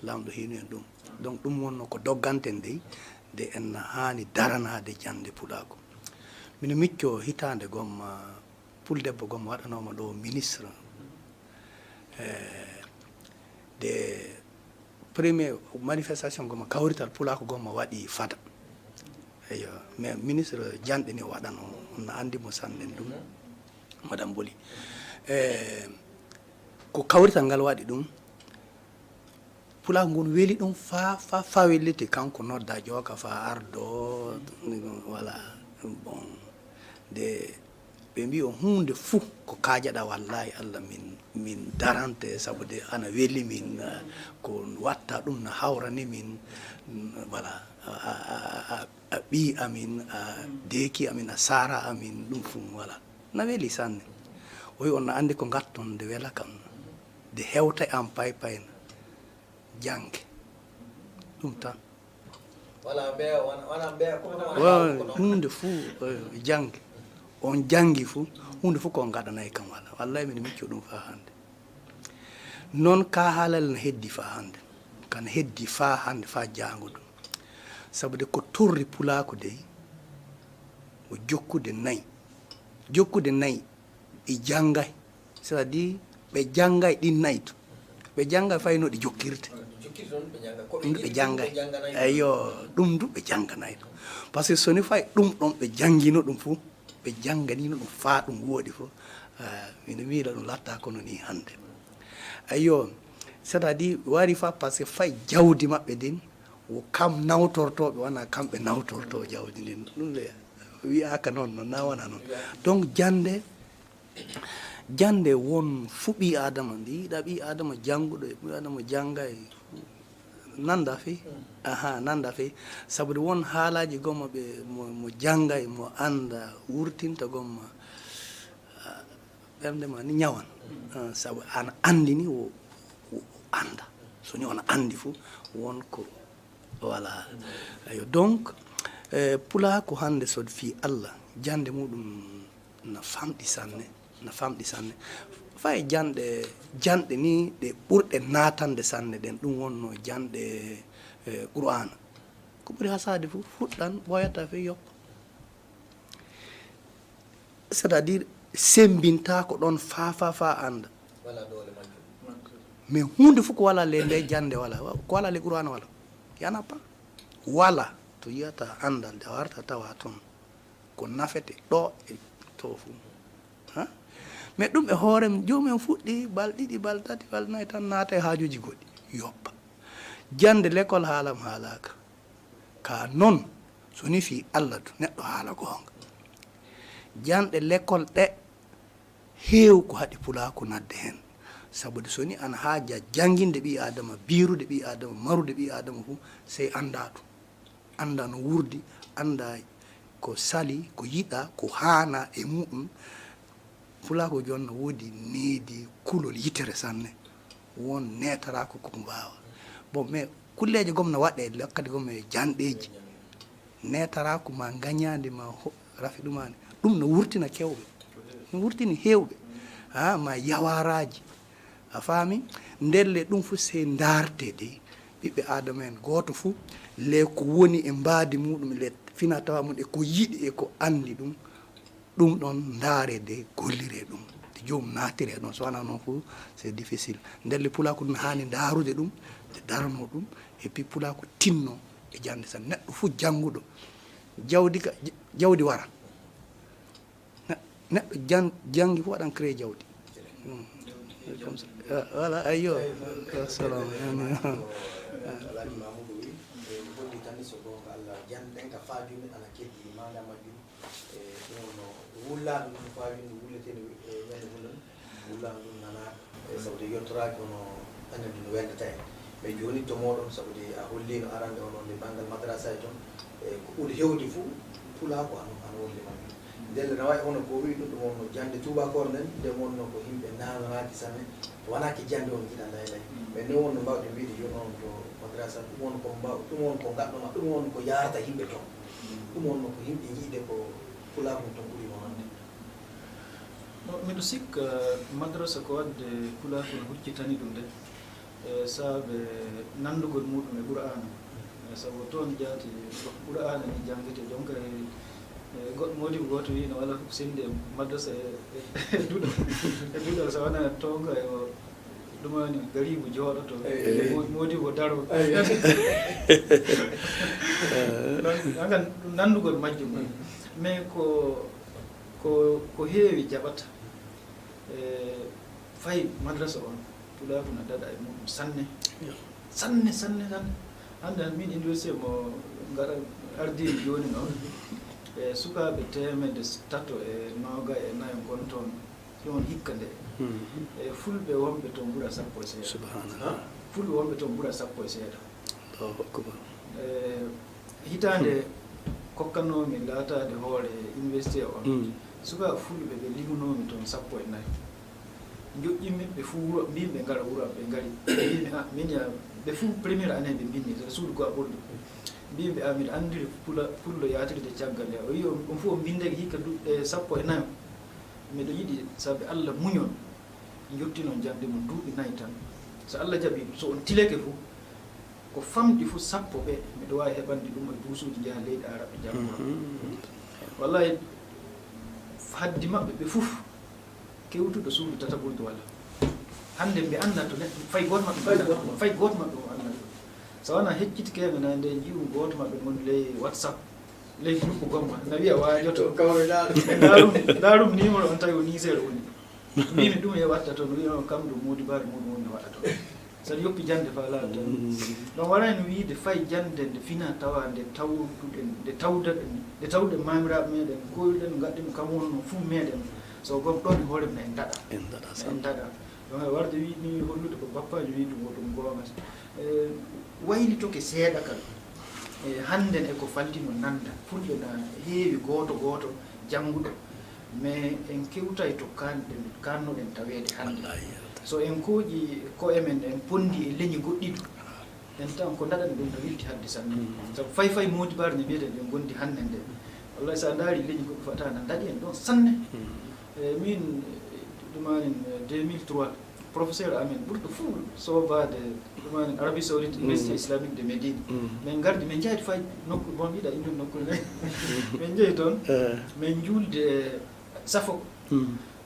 lamɗo hinu en ɗum donc ɗum wonno ko dogganten dey nde en haani daranade jande pulako mino micco hitande gomma puldebbo gomma waɗanoma ɗo ministre de premier manifestation gomma kawrital pulako gomma waɗi fada eyo mais ministre janɗe ni waɗano no andimo sanne ɗum madame Boli ko kawrital ngal waɗi ɗum pulako ngon weeli ɗum fa welliti kanko nodda jooka fa ardo voilà bon de ɓe mbi o hunde fuu ko kaajaɗa wallahi Allah min darante sabude ana weeli min ko watta ɗum no hawrani min voilà a ɓi amin a deeki amin a sara amin ɗum fuu voilà na weeli sanne oyi on no andi ko gatton nde wela kam nde hewta en paypayna jangge ɗum tan hunde fuu jangge on jangi fuu hunde fuu ko gaɗanayi kam wala wallahi min micco ɗum fa hande noon ka haalal no heddi fa hande kana heddi fa hande fa jango ɗum sabude ko torri pulako dey o jokkude nayyi e janggay c'est à dire ɓe janggay ɗin nayyi to ɓe janggay fayno ɗe jokkirte ɗum ɓe janggay eyo ɗum du ɓe jangganayi ɗum par ce que soni fay ɗum ɗon ɓe janggino ɗum fuu ɓe jangganino ɗum faa ɗum wooɗi fof mino miila ɗum latta kono ni hannde ayo c'est à dire wari fa par ce que fay jawdi maɓɓe ndin wo kam nawtortoɓe wona kamɓe nawtorto jawdi ndin ɗum le wiyaka noon no nawana noon donc jande won fuu ɓi adama ndi yiiɗa ɓi adama jannguɗo e ɓi adama jangga e nanda fe nanda fe sabude won haalaji gomma ɓe mo jangga e mo anda wurtinta gomma ɓernde ma ni ñawan sabu ana andi ni o anda soni ona andi fuu wonko voilà ayo donc pulako hande sod fi Allah jande muɗum na famɗi sanne fay janɗe ni ɗe ɓurɗe natande sanne ɗen ɗum wonno janɗe qur'ana ko ɓuri hasade fof fuɗɗan ɓoyata fe yoppa c'est à dire sembinta ko ɗon fa anda mais hunde fof ko wala le nde jande wala ko wala le qur'ana wala yana pas wala to yiyata andal de warta tawa toon ko nafete ɗo e to fuu mais ɗum e hoorem jomumen fuɗɗi balɗiɗi baltati balnayi tan naata e haajuji goɗɗi yoppa jande l'école haalam haalaka ka noon soni fi Allah to neɗɗo haala goonga janɗe l'école ɗe heew ko haɗi pulako nadde hen sabude soni ana haaja janginde ɓi adama birude ɓi adama marude ɓi adama fuu sey anda ɗum anda no wurdi anda ko sali ko yiɗa ko haana e muɗum pulako jonna woodi needi kulol yitere sanne won netarako koko mbawa bon mais kulleje gom no waɗe lakkade gom e janɗeji netarako ma gañade ma rafi ɗumani ɗum no wurtina kewɓe no wurtini hewɓe ha ma yawaraji a faami ndelle ɗum fof se darte de ɓiɓɓe adama en goto fou le ko woni e mbadi muɗum le fina tawa mum e ko yiɗi e ko andi ɗum ɗum ɗon daare de gollire ɗum de joomum natire ɗon so wona noon fou c'est difficile ndelle pulako ɗum hani darude ɗum de darno ɗum et puis pulako tinno e jande tan neɗɗo fou jangguɗo jawdi wara neɗɗo jangi fo waɗan créé jawdi comme ça voilà ayyo assalamu alhaji mamoudou wi golli tan so gonga allah janɗen ka faajumi ana keddi manda majjum e ɗum no wullaɗo ɗum faawino wulleteno ñande hunan wullaɗo ɗum nana sabude yettoraki ono anandi no wendata en mais joni to moɗon sabude a hollino arande onon nde banggal madrasa e toon ko ɓuuri hewde fou pulako ana wolle majjum ndelle no wawi hono ko wi ɗum ɗum wonno jande tubakore nden nde wonno ko yimɓe nananaki sanne wonaki jande on jiɗa laylay mais ni wonno mbawɗe wiide joni on to madrasa ɗum won ko ɗum won ko gaɗɗoma ɗum won ko yarata yimɓe toon ɗum wonno ko yimɓe jiide ko pulakum toon ɓuuri wonande miɗo sikka madrasa ko wadde pulakol huccitani ɗum nde saabe nandugol muɗum e qur'ana sabu toon jaati qur'ana ni jangete donc goɗɗo modi ko goto wi no wala sende madrasa e duɗal so wona tonga e o ɗumani garibu jooɗoto modi ko daro agan ɗum nandugol majjum mais ko heewi jaɓata fayi madrasa on pulako no daɗa e muɗum sanne hande min université mo gaɗa ardini joni noon e sukaɓe temedde tato e noga e nayo gon toon yon hikka nde e fulɓe wonɓe toon ɓuura sappo e seeɗa subhanallah fulɓe wonɓe toon ɓuura sappo e seeɗa hitande kokkannomi laatade hoore université on sukaɓe fulɓe ɓe limunomi toon sappo e nayi joƴƴimmiɓe fuu wuro mbimɓe gara wuro ɓe gari mbimi min ya ɓe fuu premiére année ɓe mbinni suudu go a ɓolɗo mbimɓe miɗa andiri pullo yatirde caggal he o wi on fof o mbindeki hikka duɓɓe sappo e nayo miɗo yiɗi saabi allah muñon jottinon jande mum duuɓi nayyi tan so allah jaaɓi so on tileke fou ko famɗi fou sappo ɓe miɗo wawi heɓande ɗum e buusuji jaaha leydi araɓe janguro wallahi haddi maɓɓe ɓe fof kewtuɗo suudu tataɓolde walla hande mbi anda to neɗɗo fay goto maɓɓe o anda so wona heccitikeɓe na nde jiiwu goto maɓɓe goni ley whatsapp ley groupe gomma na wiya wajoto darum numéro on tawi o nisére woni mbimi ɗum e watta toon wi on kam ɗum modibare muɗum woni waɗa toon saɗa yoppi jande fa laaɓa tan ɗon waɗani wiide fay jande nde fina tawa nde tawɗen mamiraɓe meɗen koyɗen gaɗɗen kam wonno fuu meɗen so gom ɗon e hoore men en daɗa donc warde wiɗni hollude ko bappaji wi ɗum ɗum gonga waylitoke seeɗa kal e hannden eko faldino nanda fulɓe na heewi goto jannguɗo mais en kewtay to kannoɗen taweede hannde so en kooƴi koye men en pondi e leñi goɗɗiɗo en tan ko daɗani ɗum no wilti hadde sanne sabu fay modibare ne mbiyeten ɗen gondi hannde nde wallahi sa daari leñi goɗɗi fata na daɗi en ɗon sanne min ɗumanin 2003 professeur amen ɓurɗo fuu sobade ɗumanin arabie saoudite université islamique de médine min gardi min jeyde fay nokku bon yiɗa indun nokkude min jeeyi toon min julde safo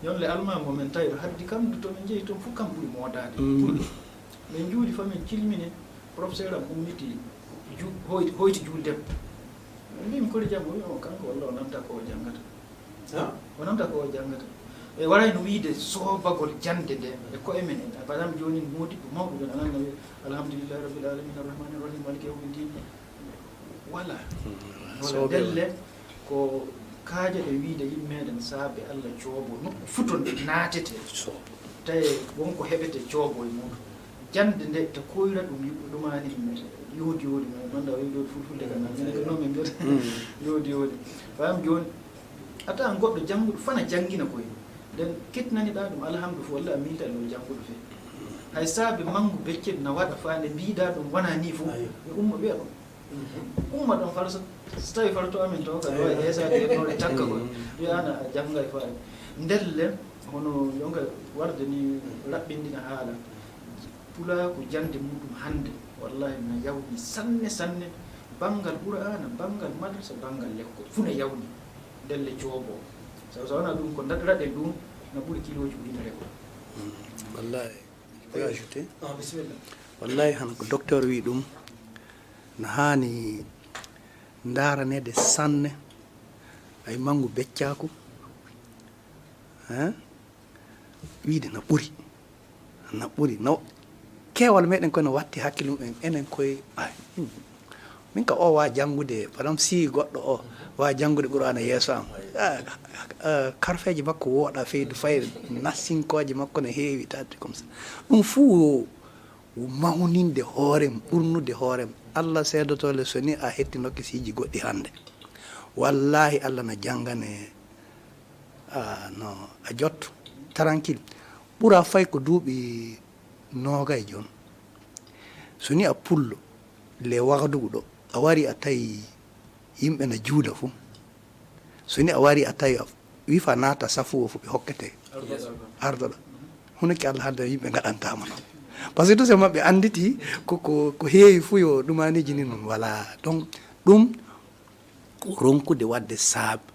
yonle allemand mo min tawi haddi kam to min jeeyi toon fof kam ɓuuri modade min juuli fa min cilmini professeur am ummiti hoyti juuldem mbimi kodi jam o wi o kanko walla o namta ko o jangata o namta ko o jangata e warayno wiide soobagol jande nde e koye men en par exemple joni modiɓɓe mawɓe jon ananna wi alhamdulillahi rabbil alamin arrahmani irrahim maliki yawmiddin voilà ndelle ko kaaje ɗe wiide yimmeɗen saabe allah coobo nokku futon ɗe naatete tawi wonko heɓete coobo e muɗum jande nde to koyra ɗum ɗumani yoodi manda yoodi fulfulde kana minen ko noon min mbiyata yoodi fam joni a tawan goɗɗo jannguɗo fana janngina koye nden ketnaniɗa ɗum alhamdu fo walla a milta e ɗo jannguɗo fe hay saabe manngu beccel na waɗa fa nde mbiɗa ɗum wona ni fof e umma wiya ɗum umma ɗon fara so tawi farato amin taw kadi wawi heesade yennoɗe takka koye wiyana a janngay fa ndelle hono yonka warde ni laɓɓindina haala pula ko jande muɗum hande wallahi na yawni sanne bangal qur'ana bangal madrasa bangal lekko funa yawni delle joobo so wona ɗum ko daɗiraɗen ɗum na ɓuuri kiloji ujunere ko wallahi ko ajouté bisimilla wallahi han ko docteur wi ɗum no hani ndaranede sanne ay mangu beccaku wiide no ɓuri no kewal meɗen koye no watti hakkille mumen enen koye min ka o wawi janngude par exemple si goɗɗo o wawi janngude qur'ana yeeso am karfeje makko wooɗa feyde fayi nassinkoje makko no heewi tadde comme ça ɗum fuu mawninde hoorem ɓurnude hoorem allah seedotole so ni a hetti nokkisiji goɗɗi hannde wallahi allah no janngane no a jotto tranquille ɓura fay ko duuɓi noogay jooni so ni a pullo le wagadugu ɗo a wari a tawi yimɓe no juuda fuu so ni a wari a tawi wifa naata safu o fu ɓe hokkete ardoɗo hunaki allah haalde yimɓe gaɗantama noon par ce que tout se maɓɓe anditi ko heewi fuu yo ɗumaniji ni noon voilà donc ɗum ronkude wadde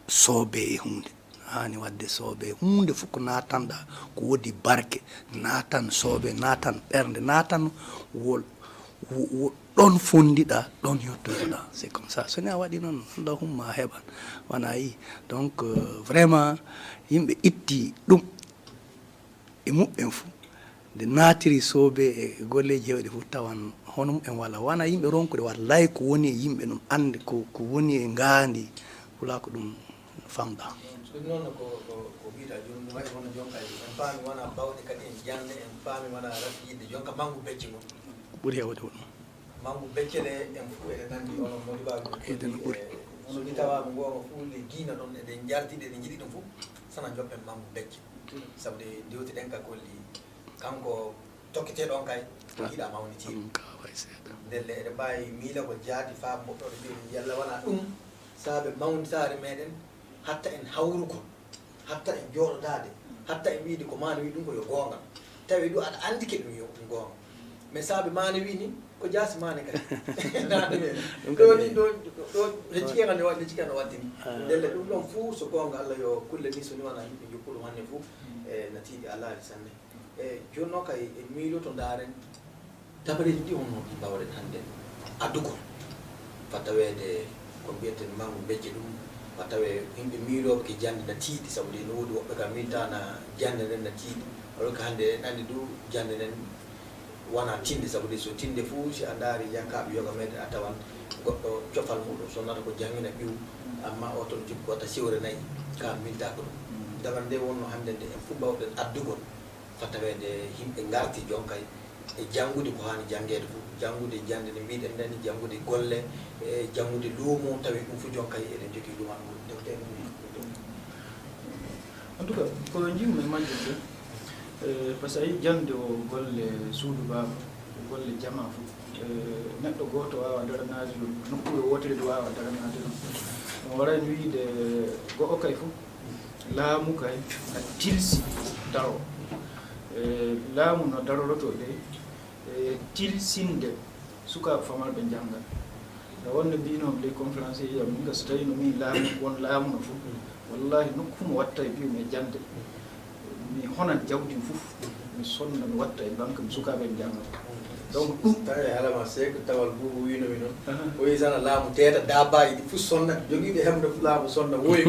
soobe e hunde hani wadde soobe hunde fof ko natanɗa ko wodi barke natan soobe natan ɓernde natan ɗon fondiɗa ɗon yettotoɗa c'est comme ça so ni a waɗi noon allahumma a heɓan wona yi donc vraiment yimɓe itti ɗum e muɓɓen fou nde naatiri soobe e golleji hewɗe fof tawan hono mumen walla wona yimɓe ronkude wallay ko woni e yimɓe ɗum ande ko woni e ngaandi wula ko ɗum famɗa ɗum noon ko wiita joni ɗum wayi hono jonka en paami wona bawɗe kadi en jande en paami wona rafiyidde jonka mangu becce mum ɓuuri hewde ko ɗum mangu becce ɗe en fuu eɗen nandi onon modibaɓe ono ɗi tawama gonga fuu nde diina ɗon eɗen jardiɗe eɗen jiiɗi ɗum fof sana joppen mangu becce sabu de dewtiɗen ka kolli kanko tokketeɗon kay yiiɗa mawnitiri ndelle eɗen mbawi miila ko jaadi fa moɓɓoɗo mbiɗen yalla wona ɗum saabe mawnitare meɗen hatta en hawruko hatta en jooɗodade hatta en wiide ko mane wi ɗum ko yo gonga tawi ɗum aɗa andi ke ɗum yo ɗum gonga mais saabe mane wi ni ko jaasi mane kadi ɗoni ɗo leccike kande waɗi leccike no waddini ndelle ɗum ɗon fuu so gonga allah yo kulle ni so ni wona yimɓe jokkuɗum hannde fuu e natiiɗi alaali sanne e joni noon kay e miiloto ndaren dabareji ɗi honno ɗi mbawɗen hannde addugol fattaweede ko mbiyeten mangu becce ɗum fattawe yimɓe miiloɓe ke jande na tiiɗi sabu de no woodi woɓɓe kam miltana jande nden na tiiɗi alors que hannde en anndi du jande nden wona tinde sabu de so tinde fuu si a ndaari yankaɓe yoga meɗen a tawan goɗɗo cofal muɗum so nata ko jangina ɓiw amma o toon jikku wata siwre nayyi ka miltako ɗum dabar nde wonno hannde nde en fuu mbawɗen addugol fattaweede yimɓe ngarti jonkay e janngude ko haani janngede fof janngude jannde nde mbiɗen ndeni janngude golle e janngude luumo tawi ɗum fof jonkay eɗen jogii ɗuman dewte en tout cas ko jiwmi e majjirde par ce que a yi jannde o golle suudu baaba golle jama fof neɗɗo gooto waawa daranaade ɗum nokkure wotere ɗo waawa daranaade ɗum on warani wiide go'o kay fof laamu kay a tilsi daro laamu no daroroto ɗe tilsinde sukaaɓe famalɓe jannga nde wonde mbinomi les conférencier yiyam minga so tawi no min laamu won laamu no fof wallahi nokku mo watta e mbiyumi e jande mi honan jawdi fof mi sonna mi watta e banque mi sukaaɓe jannga donc ɗum tawi alama seko tawal buubu winomi noon o wi sana laamu teeta dabaji ɗi fof sonna jogiiɓe hemde fof laamu sonna woyi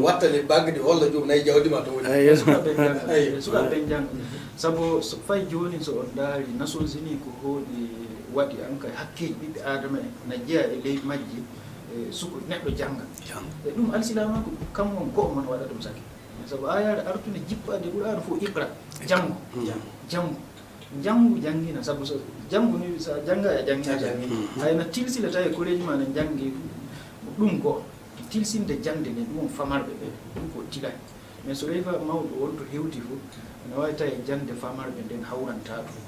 wattale banque ɗi holla joom nayi jawdima to woni sukaaɓe jannga sabu so fayi jooni so on ndaari Nations Unies ko hooɗi waɗi an kay hakkeji ɓiɓɓe adama en na jeeya e leydi majji suko neɗɗo jannga e ɗum alsilama ko kam on go'o mon waɗa ɗum saki sabu ayaade artude jippade ɓurano fof iqra janngo janngu janngina sabu so janngu ni sa jannga e janngina hayno tilsile tawi koreji ma ne janngi ɗum ko tilsinde jannde nde ɗum famarɓe ɓe ɗum ko tilay mais so rewi fa mawɗo wonto hewti fof ne wawi tawi jannde famarɓe nden hawranta ɗum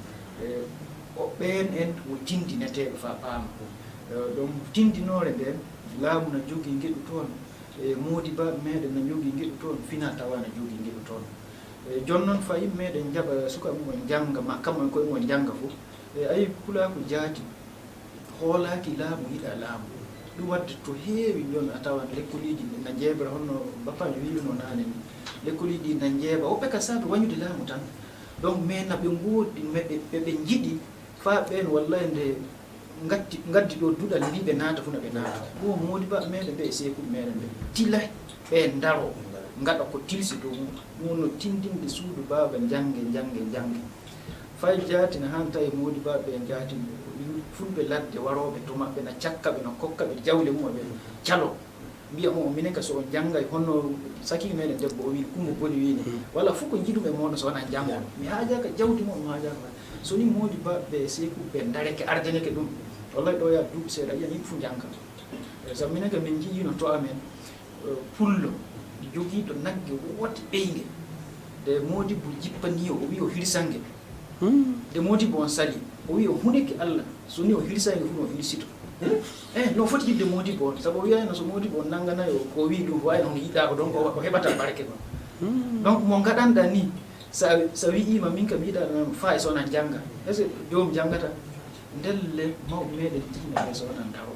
o ɓen en o tindinateɓe fa paama donc tindinore nden laamu no jogii ngeɗu toon e moodi baɓe meɗen no jogii ngeɗu toon fina tawa no jogii ngeɗu toon jon noon fayi meɗen jaɓa suka mumon jangga ma kamon koye mon jangga fof ayi pulako jaati hoolaki laamu yiɗa laamu ɗum wadde to heewi jon a tawan lekkoliji na jeebra honno bappajo wiyuno nane ni lekkoliji na jeeɓa woɓɓe ka saabi wañude laamu tan donc mais naɓe ngoodi ɓe jiɗi fa ɓen wallahi nde gaddi ɗo duɗal mbiɓe naata fu na ɓe naata bo modi ba meɗen ɓe e sekuɓe meɗen ɓe tilay ɓe daro gaɗa ko tilsi dow mum no tindinde suudu baba jange fay jaatina han tawi modi ba ɓe jaati fulɓe ladde waroɓe to maɓɓe na cakkaɓe no kokkaɓe jawle mum ɓe calo mbiya o minen ka so on janggay honno saki meɗen debbo o wi kumo boni wini walla fof ko jiɗuɓe moɗo so wona jangon mi haajaka jawdi mo mi haajaka so ni modi ba ɓe sekuɓe dareke ardeneke ɗum wallahi ɗo ya duuɓi seeɗa yiyan yimɓe fof janka sabu minen ka min jiiyino to amen pullo jogiiɗo nagge wote ɓeyge nde modibbo jippani o wi o hirsange nde modibbo on sali o wi o huneki allah so ni o hirsange fu no hirsito no foti yidde modibbo on sabu o wiyayno so modibbo on nangganayo ko wi ɗum wawi on yiɗako donc o heɓata barke ɗon donc mo gaɗanɗa ni sa wi'ima min kam yiɗanam fa e sowona jangga est ce que jomum janggata ndelle mawɓe meɗen diina ɓe sowona daro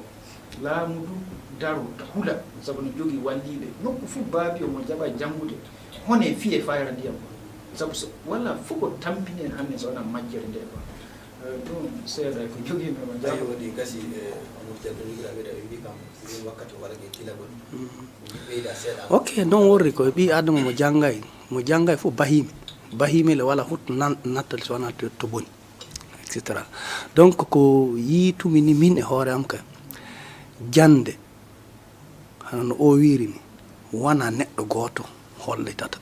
laamu du daro hula sabu no jogui walliɓe nokku fof baabi o mo jaɓa janggude hone fiye fayra ndiyam sabu walla fof ko tampinen hannde sowona majjere nde quoi ɗum seeɗa ko joguimema jayi waɗi gasi onon ceernoɗiraɓe ɗe ɓe mbi kam ɗin wakkati warage tilagol ɓeyda seeɗa ok non worri koye ɓi adama mo janggay fof bahimile wala hutto nattal so wona to boni etc donc ko yiitumi ni min e hoore am ka jande hana no o wirimi wona neɗɗo gooto hollitata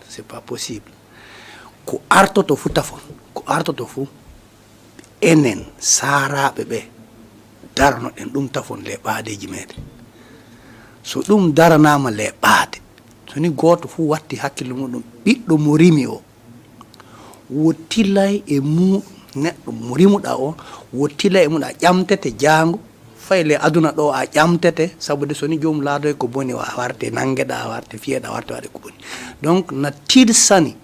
c'est pas possible ko artoto fu tafon ko artoto fu enen saaraɓe ɓe daranoɗen ɗum tafon le ɓaadeji meɗen so ɗum daranama le ɓaade soni gooto fu watti hakkille muɗum ɓiɗɗo mo rimi o wo tillay e mu neɗɗo mo rimuɗa o wo tillay e muɗa ƴamtete jaango fayle aduna ɗo a ƴamtete sabude soni joomum laadoy ko boni a warte nangueɗa a warte fiyeɗa a warte waɗe ko boni donc na tirsani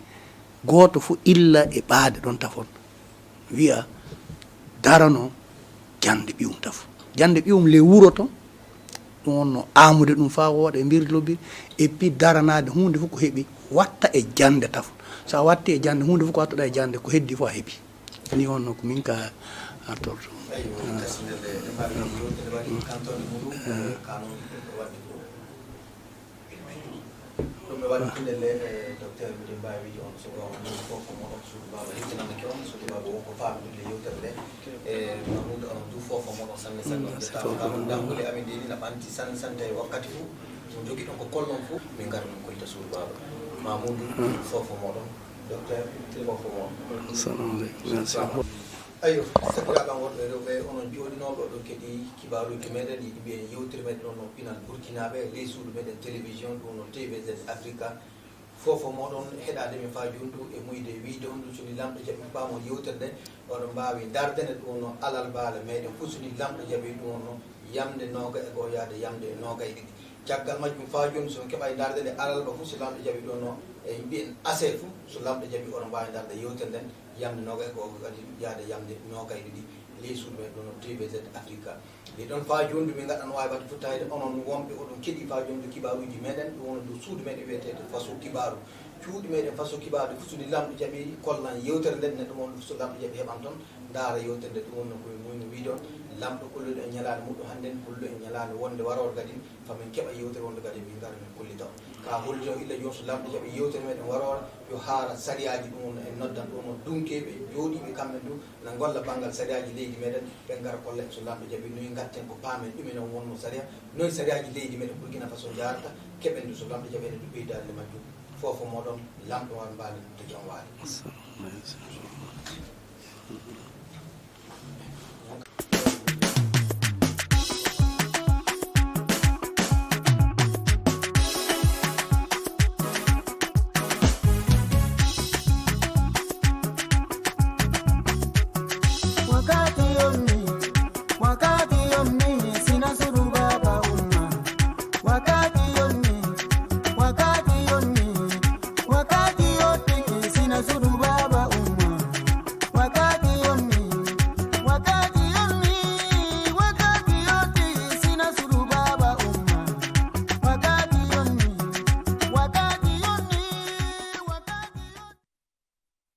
gooto fu illa e ɓaade ɗon tafon wiya darano jande ɓiwum tafo jande ɓiwum le wuro ton ɗum wonno amude ɗum fa wooɗa e mbir lobbiri et puis daranade hunde fof ko heeɓi watta e jande tafo sa watti e jande hunde fof ko wattuɗa e jande ko heddi fof a heeɓi ni wonno ko min ka artorto ɗum ɓe waɗi pinelle docteur mbiɗen mbawi wiide on so gowno fof ko moɗon suudu baba hettinamake on suudu baba wonko faamiɗude yewtere nde e mamude onon du fofo moɗon sanne sanne taw dambude amin ɗeni na ɓanti sanne sanne tawi wakkati fof so jogui ɗon ko kolɗon fof min gara min koyta suudu baba mamoudou fofo moɗon docteur fofo moɗon ayo sakiraɓe wonɓe rewɓe onon jooɗinoɓe oɗon keeɗi kibaruji meɗen yiɗi mbiyen yewtere meɗen on no pinal burkinaaɓe ley suudu meɗen télévision ɗum no tvz africa fofo moɗon heɗade min fa jondu e muyde wiide on ɗum soni lamɗo jaaɓi pamon yewtere nde oɗon mbawi dardene ɗum no alal baala meɗen fof soni lamɗo jaaɓi ɗum on no yamde noga e go yaade yamde noga e ɗiɗi caggal majjum fa joni soon keeɓa dardede alal ba fof so lamɗo jaaɓi ɗon no e mbiyen assez fof so lamɗo jaaɓi oɗon mbawi darde yewtere nden yamde noga e gogo kadi yaade yamde noga e ɗiɗi ley suudu men ɗon no tvz africa ɗi ɗon fa jondu min gaɗɗan wawi wadde futtayde onon wonɓe oɗon keeɗi fa jondu kibaruji meɗen ɗum wona dow suudu meɗen wiyetede façon kibaru cuuɗi meɗen façon kibaru fof soni lamɗo jaaɓi kollan yewtere nden ne ɗum won so lamɗo jaaɓi heɓan toon daara yewtere nde ɗum wonno koye muyno wiidon lamɗo kolluɗo e ñalade muɗɗo hannden kolluɗo e ñalade wonde warore kadi famin keeɓa yewtere wonde kadi min gara min kollita on ka holli o illa joni so lamɗo jaaɓi yewtere meɗen warore yo haara sariyaji ɗum wonno en noddan ɗum no dunkeɓe jooɗiɓe kamɓe du na golla banggal sariyaji leydi meɗen ɓe gara kolla en so lamɗo jaaɓi noyi gatten ko paamen ɗumen on wonno sariya noyi sariyaji leydi meɗen burkina façon jarata keɓen du so lamɗo jaaɓi ene du ɓeydade majjum fofo moɗon lamɗo wan mbali to jam waali wakati yomni sina suru baba umma wakati